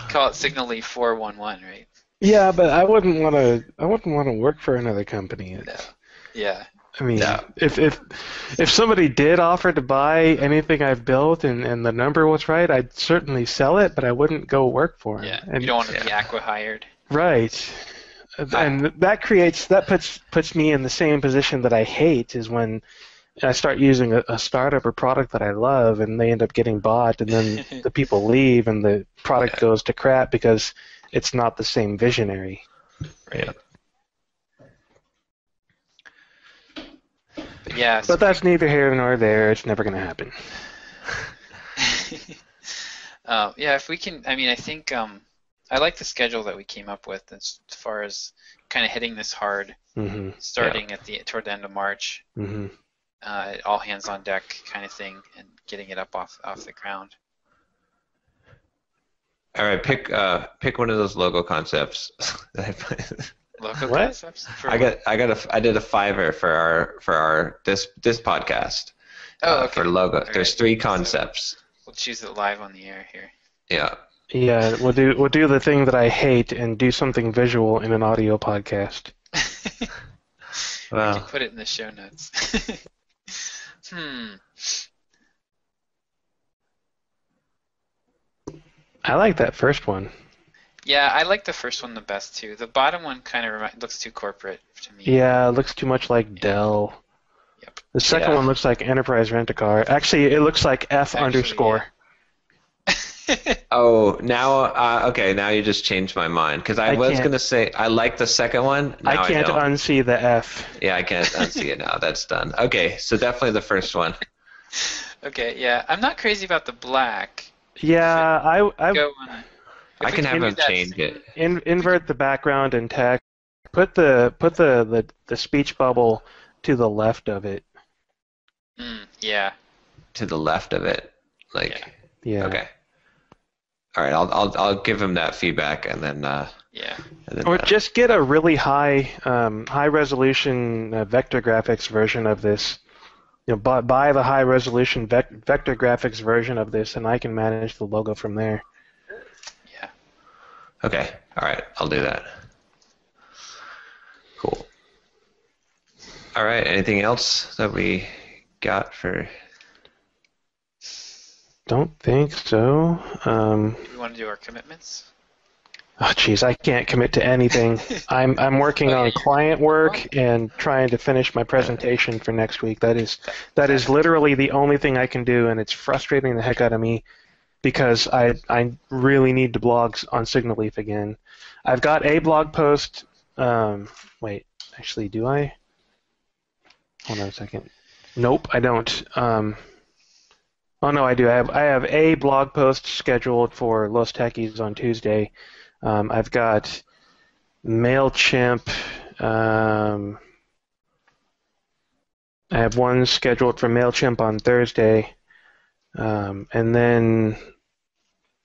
E: Call it Signal Leaf 411, right?
D: Yeah, but I wouldn't want to work for another company.
E: Yeah.
D: I mean,
C: No.
D: if somebody did offer to buy anything I've built and the number was right, I'd certainly sell it, but I wouldn't go work for him.
E: Yeah,
D: And,
E: you don't want to be acqui-hired.
D: right. And that puts me in the same position that I hate, is when I start using a startup or product that I love and they end up getting bought, and then the people leave and the product goes to crap because it's not the same visionary.
C: Yeah.
E: But yeah,
D: But that's neither here nor there. It's never going to happen.
E: yeah, if we can, I mean, I think I like the schedule that we came up with as far as kind of hitting this hard, starting toward the end of March, all hands on deck kind of thing, and getting it up off the ground.
C: All right, pick one of those logo concepts.
E: Local
D: What?
E: concepts?
C: I did a $5 for our this podcast.
E: Okay.
C: For logo.
E: All
C: There's
E: right.
C: 3 concepts.
E: We'll choose it live on the air here.
C: Yeah.
D: Yeah, we'll do the thing that I hate and do something visual in an audio podcast.
E: You
C: Well,
E: can put it in the show notes.
D: I like that first one.
E: Yeah, I like the first one the best too. The bottom one kind of looks too corporate to me.
D: Yeah, it looks too much like Dell.
E: Yep.
D: The second
C: Yeah.
D: one looks like Enterprise Rent-A-Car. Actually, it looks like F
E: Actually,
D: underscore.
C: oh, now okay, now you just changed my mind because I was
D: can't-
C: gonna say I like the second one. Now
D: I can't
C: don't.
D: unsee the F.
C: Yeah, I can't unsee it now. That's done. Okay, so definitely the first one.
E: Okay, yeah. I'm not crazy about the black.
D: Yeah, I
E: Go on.
C: I can have him change it.
D: invert the background and text. Put the speech bubble to the left of it.
E: Yeah.
C: To the left of it, like.
D: Yeah.
C: Okay. All right, I'll give him that feedback and then.
E: Yeah.
C: And then
D: Or just get a really high resolution vector graphics version of this. Buy the high resolution vector graphics version of this, and I can manage the logo from there.
E: Yeah.
C: Okay. All right, I'll do that. Cool. All right. Anything else that we got for?
D: Don't think so.
E: Do we want to do our commitments?
D: Oh, geez, I can't commit to anything. I'm working on client work and trying to finish my presentation for next week. That is literally the only thing I can do, and it's frustrating the heck out of me because I really need to blog on Signal Leaf again. I've got a blog post. Wait, actually, do I? Hold on a second. Nope, I don't. Oh no, I do. I have a blog post scheduled for Los Techies on Tuesday. I've got MailChimp. I have one scheduled for MailChimp on Thursday, and then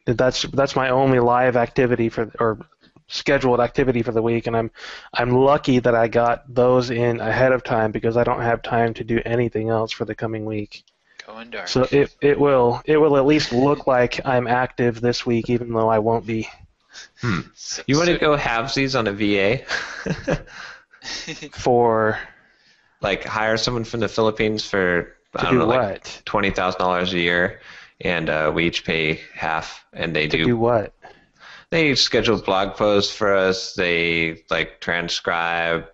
D: that's my only live activity or scheduled activity for the week. And I'm lucky that I got those in ahead of time because I don't have time to do anything else for the coming week.
E: Going dark.
D: So it will at least look like I'm active this week, even though I won't be.
C: You want to go halvesies on a VA?
D: For
C: Like hire someone from the Philippines for I don't
D: do
C: know, like
D: what?
C: $20,000 a year, and we each pay half, and they
D: To do what?
C: They schedule blog posts for us. They like transcribe,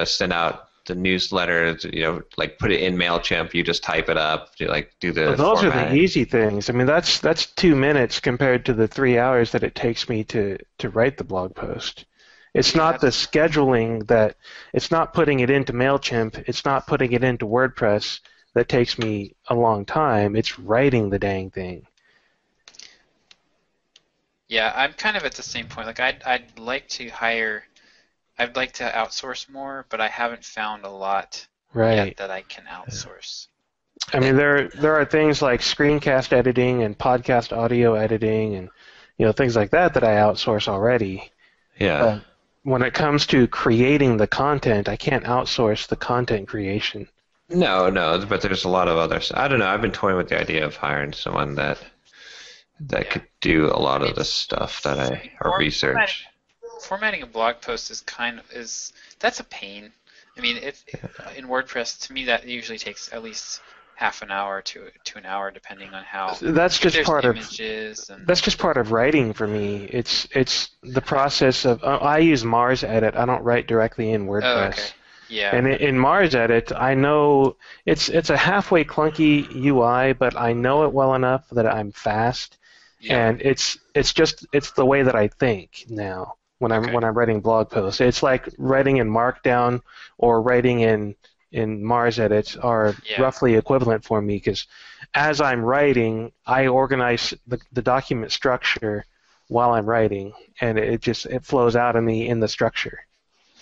C: send out the newsletter. Like put it in MailChimp. You just type it up. Do the.
D: Well, those are
C: formatting.
D: the easy things. I mean, that's 2 minutes compared to the 3 hours that it takes me to write the blog post. It's not the scheduling that. It's not putting it into MailChimp. It's not putting it into WordPress that takes me a long time. It's writing the dang thing.
E: Yeah, I'm kind of at the same point. Like I'd like to outsource more, but I haven't found a lot yet that I can outsource.
D: I mean, there are things like screencast editing and podcast audio editing and things like that I outsource already.
C: Yeah.
D: But when it comes to creating the content, I can't outsource the content creation.
C: No, but there's a lot of others. I don't know. I've been toying with the idea of hiring someone that could do a lot of the stuff or research.
E: Formatting a blog post is that's a pain. I mean, in WordPress, to me, that usually takes at least half an hour to an hour, depending on how.
D: That's just part of
E: images and.
D: That's just part of writing for me. It's the process of I use Mars Edit. I don't write directly in WordPress.
E: Oh, okay. Yeah.
D: And in Mars Edit, I know it's a halfway clunky UI, but I know it well enough that I'm fast, and it's the way that I think now when I'm writing blog posts. It's like writing in Markdown or writing in Mars Edit are roughly equivalent for me, because as I'm writing, I organize the document structure while I'm writing, and it flows out of me in the structure.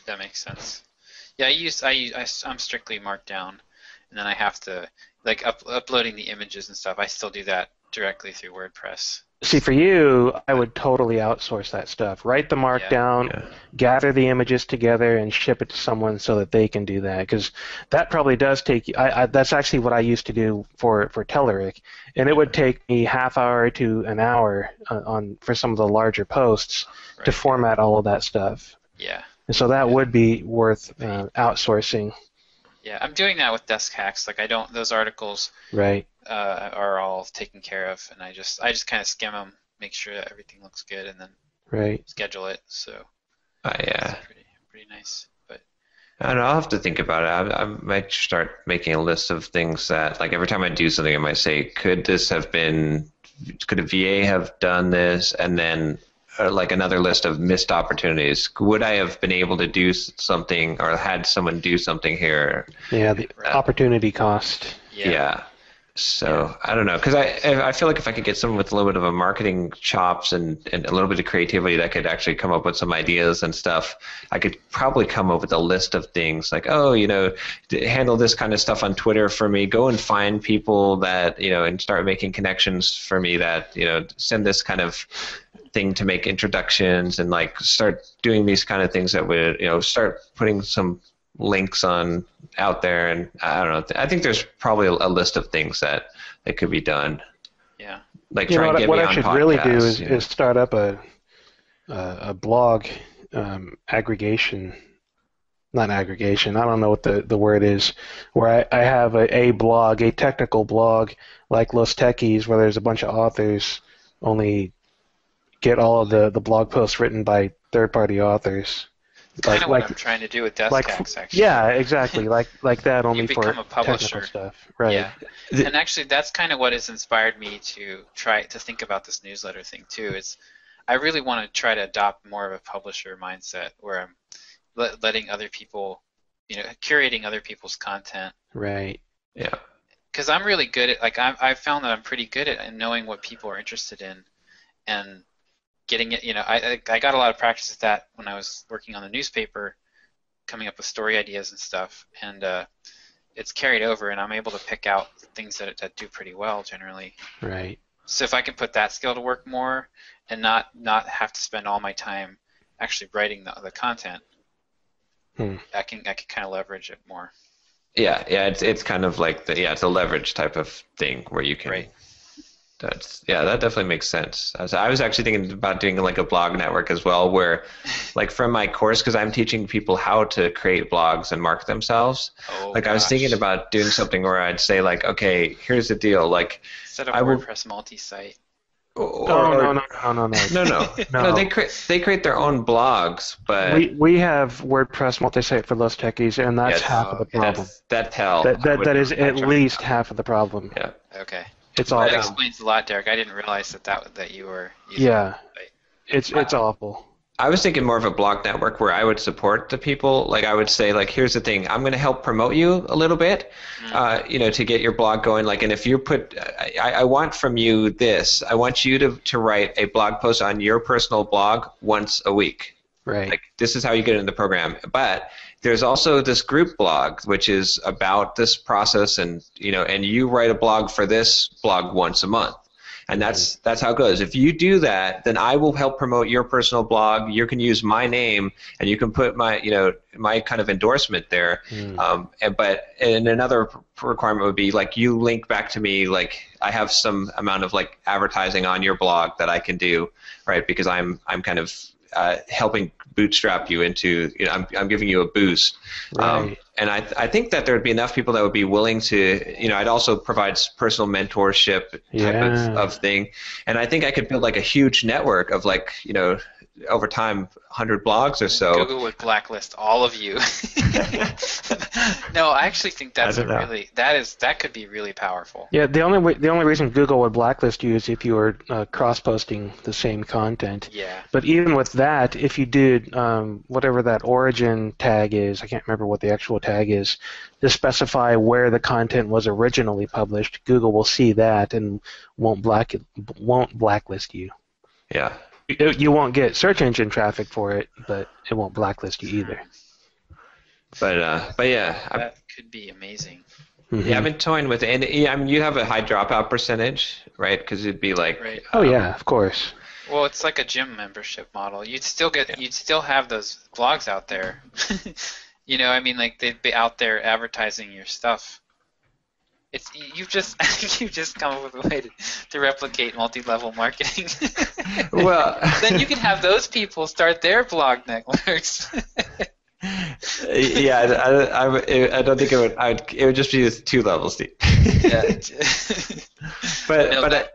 E: That makes sense. Yeah, I'm strictly Markdown, and then I have to uploading the images and stuff. I still do that directly through WordPress.
D: See, for you, I would totally outsource that stuff. Write the Markdown, gather the images together, and ship it to someone so that they can do that. Because that probably does take. That's actually what I used to do for Derick, and it would take me half hour to an hour for some of the larger posts to format all of that stuff.
E: Yeah.
D: And so that would be worth outsourcing.
E: Yeah, I'm doing that with Desk Hacks. Like those articles.
D: Right.
E: Are all taken care of, and I just kind of skim them, make sure that everything looks good, and then schedule it. So it's pretty nice. But
C: I don't know, I'll have to think about it. I might start making a list of things that, like, every time I do something, I might say, could a VA have done this, and then like another list of missed opportunities. Would I have been able to do something, or had someone do something here?
D: Yeah, the opportunity cost.
C: Yeah. So I don't know, because I feel like if I could get someone with a little bit of a marketing chops and a little bit of creativity that could actually come up with some ideas and stuff, I could probably come up with a list of things like, handle this kind of stuff on Twitter for me, go and find people that, and start making connections for me that, send this kind of thing to make introductions, and like start doing these kind of things that would, start putting some links out there, and I don't know. I think there's probably a list of things that could be done.
E: Yeah.
C: Like try and get
D: what
C: me
D: I
C: on
D: should
C: podcasts,
D: really do is start up a blog aggregation. Not aggregation. I don't know what the word is. Where I have a blog, a technical blog like Los Techies, where there's a bunch of authors. Only get all of the blog posts written by third-party authors.
E: Kind of what I'm trying to do with Desk Hacks, actually.
D: Yeah, exactly. like that, only for
E: become a publisher.
D: technical stuff. Right.
E: Yeah. And actually, that's kind of what has inspired me to try to think about this newsletter thing too. Is I really want to try to adopt more of a publisher mindset, where I'm letting other people, curating other people's content.
D: Right.
C: Yeah.
E: Because I'm really good at I've found that I'm pretty good at knowing what people are interested in, and getting it, I got a lot of practice at that when I was working on the newspaper, coming up with story ideas and stuff, and it's carried over, and I'm able to pick out things that do pretty well generally.
D: Right.
E: So if I can put that skill to work more, and not have to spend all my time actually writing the content, I can kind of leverage it more.
C: Yeah, it's kind of like it's a leverage type of thing where you can.
E: Right.
C: That definitely makes sense. I was actually thinking about doing like a blog network as well, where, like, from my course, because I'm teaching people how to create blogs and market themselves. I was thinking about doing something where I'd say, like, okay, here's the deal, like,
E: set up WordPress multi-site.
D: No.
C: No, they create their own blogs, but
D: we have WordPress multi-site for Los Techies, and that's half of the problem.
C: That's hell.
D: That is at least half of the problem.
C: Yeah.
E: Okay.
D: It's awful.
E: That explains a lot, Derick. I didn't realize that you were using
D: it's awful.
C: I was thinking more of a blog network where I would support the people. Like, I would say, like, here's the thing, I'm going to help promote you a little bit, to get your blog going. Like, and if you I want from you this, I want you to write a blog post on your personal blog once a week.
D: Right.
C: Like, this is how you get into the program. But there's also this group blog, which is about this process, and you write a blog for this blog once a month. And that's how it goes. If you do that, then I will help promote your personal blog. You can use my name, and you can put my kind of endorsement there. But another requirement would be, like, you link back to me, like, I have some amount of, like, advertising on your blog that I can do, right? Because I'm kind of helping bootstrap you into, I'm giving you a boost.
D: Right.
C: And I think that there would be enough people that would be willing to, I'd also provide personal mentorship type of thing. And I think I could build like a huge network of like, over time, 100 blogs or so.
E: Google would blacklist all of you. No, I actually think that could be really powerful.
D: Yeah, the only reason Google would blacklist you is if you were cross-posting the same content.
E: Yeah.
D: But even with that, if you did whatever that origin tag is, I can't remember what the actual tag is, to specify where the content was originally published, Google will see that and won't blacklist you.
C: Yeah.
D: You won't get search engine traffic for it, but it won't blacklist you either.
C: But yeah,
E: that could be amazing.
D: Mm-hmm.
C: Yeah, I've been toying with it, and I mean, you have a high dropout percentage, right? Because it'd be like,
E: right.
D: Oh yeah, of course.
E: Well, it's like a gym membership model. You'd still have those blogs out there. I mean, like they'd be out there advertising your stuff. You've just come up with a way to replicate multi-level marketing.
C: Well,
E: then you can have those people start their blog networks.
C: Yeah, I don't think it would. It would just be 2 levels deep.
E: Yeah.
C: but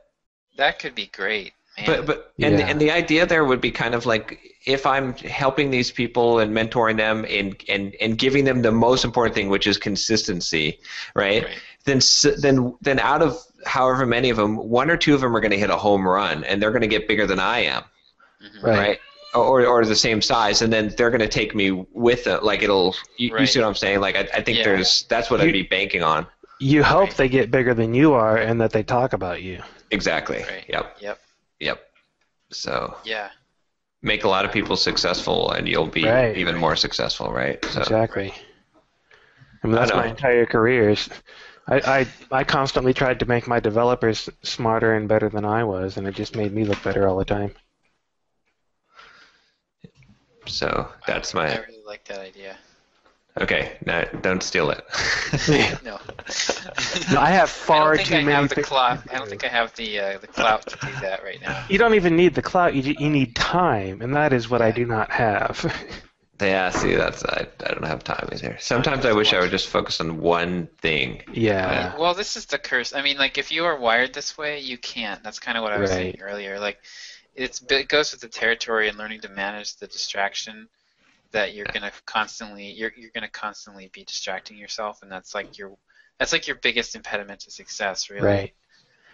E: that could be great. Man.
C: And the idea there would be kind of like, if I'm helping these people and mentoring them and giving them the most important thing, which is consistency, right? Then out of however many of them, 1 or 2 of them are going to hit a home run, and they're going to get bigger than I am, right? Or the same size, and then they're going to take me with it. Like you see what I'm saying? Like I think that's what I'd be banking on.
D: You hope they get bigger than you are, and that they talk about you.
C: Exactly.
E: Right.
C: Yep. So
E: yeah,
C: make a lot of people successful, and you'll be even more successful, right? So,
D: exactly. I mean, that's my entire career. I constantly tried to make my developers smarter and better than I was, and it just made me look better all the time.
C: So that's
E: I really like that idea.
C: Okay, now don't steal it.
E: No.
D: I have far too many.
E: I don't think I have the clout to do that right now.
D: You don't even need the clout. You need time, and that is what I do not have.
C: Yeah, see, I don't have time either. Sometimes I wish I would just focus on one thing.
D: Yeah.
E: Well, this is the curse. I mean, like, if you are wired this way, you can't. That's kind of what I was saying earlier. Like, it goes with the territory and learning to manage the distraction that you're gonna constantly be distracting yourself, and that's like your biggest impediment to success, really.
D: Right.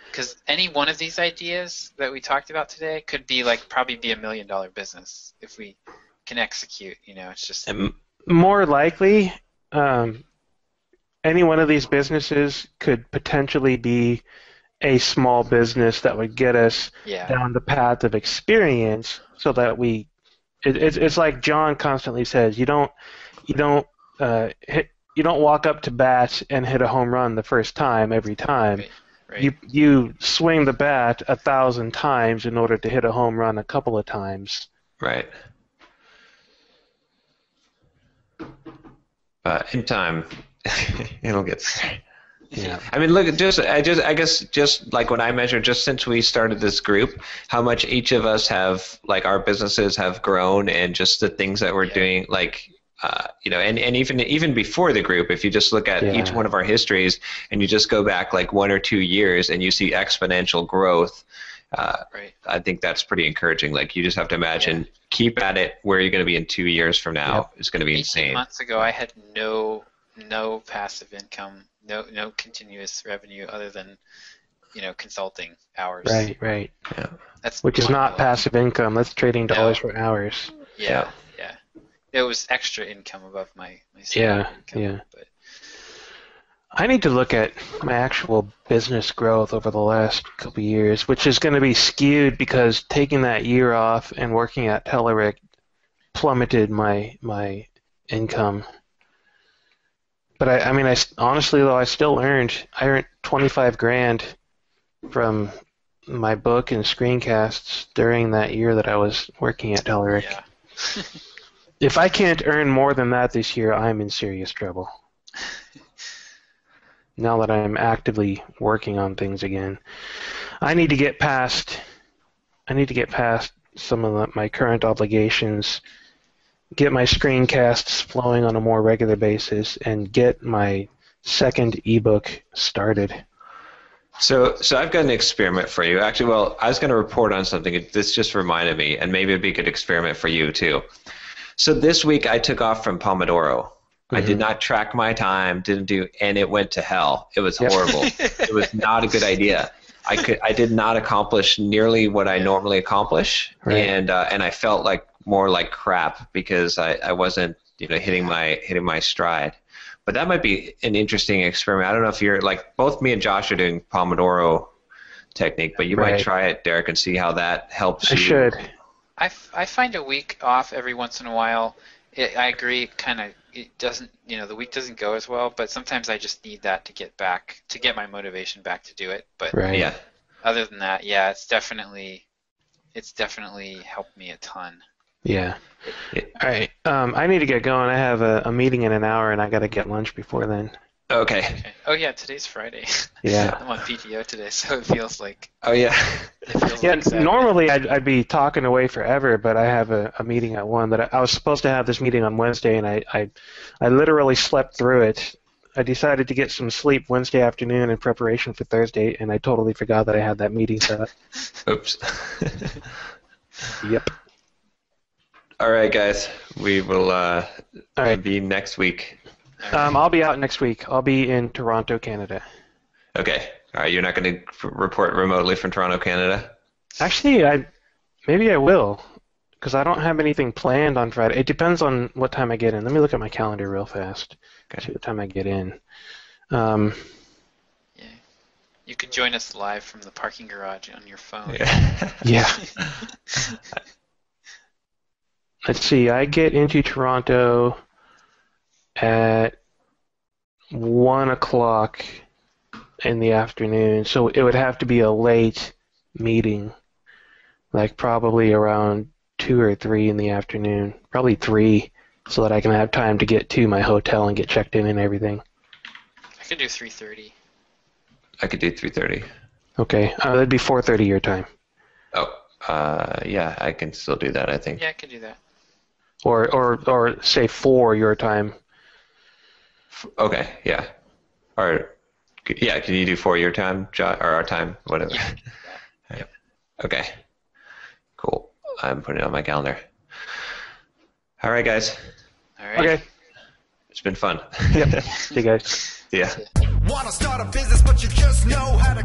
E: Because any one of these ideas that we talked about today could be probably be $1 million business if we can execute. It's just
D: more likely. Any one of these businesses could potentially be a small business that would get us down the path of experience, so that it's like John constantly says, you don't walk up to bat and hit a home run the first time every time.
E: Right.
D: You swing the bat 1,000 times in order to hit a home run a couple of times.
C: Right. In time, it'll get there.
D: Yeah.
C: I mean, look, I guess just like when I measure, just since we started this group, how much each of us have, like, our businesses have grown, and just the things that we're doing, like, and even before the group, if you just look at each one of our histories and you just go back like 1 or 2 years and you see exponential growth, I think that's pretty encouraging. Like, you just have to imagine, keep at it, where you're going to be in 2 years from now is going to be insane.
E: 18 months ago, I had no passive income, no continuous revenue other than consulting hours.
D: Right.
C: Yeah.
D: Which is not passive income. That's trading dollars for hours.
E: Yeah. It was extra income above my salary income. But
D: I need to look at my actual business growth over the last couple of years, which is going to be skewed because taking that year off and working at Derick plummeted my income. But I mean, honestly though, I earned 25 grand from my book and screencasts during that year that I was working at Derick.
E: Yeah.
D: If I can't earn more than that this year, I'm in serious trouble. Now that I'm actively working on things again, I need to get past some of my current obligations, get my screencasts flowing on a more regular basis, and get my second ebook started.
C: So I've got an experiment for you. Actually, well, I was going to report on something. This just reminded me, and maybe it'd be a good experiment for you too. So this week I took off from Pomodoro. Mm-hmm. I did not track my time, and it went to hell. It was horrible. It was not a good idea. I did not accomplish nearly what I normally accomplish, right. And I felt like more like crap because I wasn't hitting my stride. But that might be an interesting experiment. I don't know if you're like both me and Josh are doing Pomodoro technique, but you might try it, Derick, and see how that helps you.
D: I should.
E: I find a week off every once in a while. I agree. It doesn't. The week doesn't go as well. But sometimes I just need that to get my motivation back to do it. But
C: yeah.
E: Other than that, yeah, it's definitely helped me a ton.
D: Yeah. All right. I need to get going. I have a meeting in an hour, and I got to get lunch before then.
C: Okay.
E: Oh yeah, today's Friday.
D: Yeah.
E: I'm on PTO today, so it feels like.
C: Oh yeah.
D: Normally I'd be talking away forever, but I have a meeting at 1. But I was supposed to have this meeting on Wednesday, and I literally slept through it. I decided to get some sleep Wednesday afternoon in preparation for Thursday, and I totally forgot that I had that meeting set up.
C: Oops.
D: Yep.
C: All right, guys. We will be next week.
D: I'll be out next week. I'll be in Toronto, Canada.
C: Okay. All right. You're not going to report remotely from Toronto, Canada?
D: Actually, maybe I will, because I don't have anything planned on Friday. It depends on what time I get in. Let me look at my calendar real fast. See what time I get in.
E: Yeah. You could join us live from the parking garage on your phone.
D: Yeah. Let's see. I get into Toronto at 1 o'clock in the afternoon, so it would have to be a late meeting, like probably around 2 or 3 in the afternoon, probably 3, so that I can have time to get to my hotel and get checked in and everything.
E: I could do 3:30.
C: I could do 3:30.
D: Okay, that'd be 4:30 your time.
C: Oh, yeah, I can still do that, I think.
E: Yeah, I could do that.
D: Or say 4 your time.
C: Okay, yeah. Or, yeah, can you do 4 your time, or our time, whatever?
E: Yeah. Yep.
C: Okay, cool. I'm putting it on my calendar. All right, guys.
E: All right.
D: Okay.
C: It's been fun.
D: Yep. See you guys.
C: Yeah.
F: Wanna start a business, but you just know how to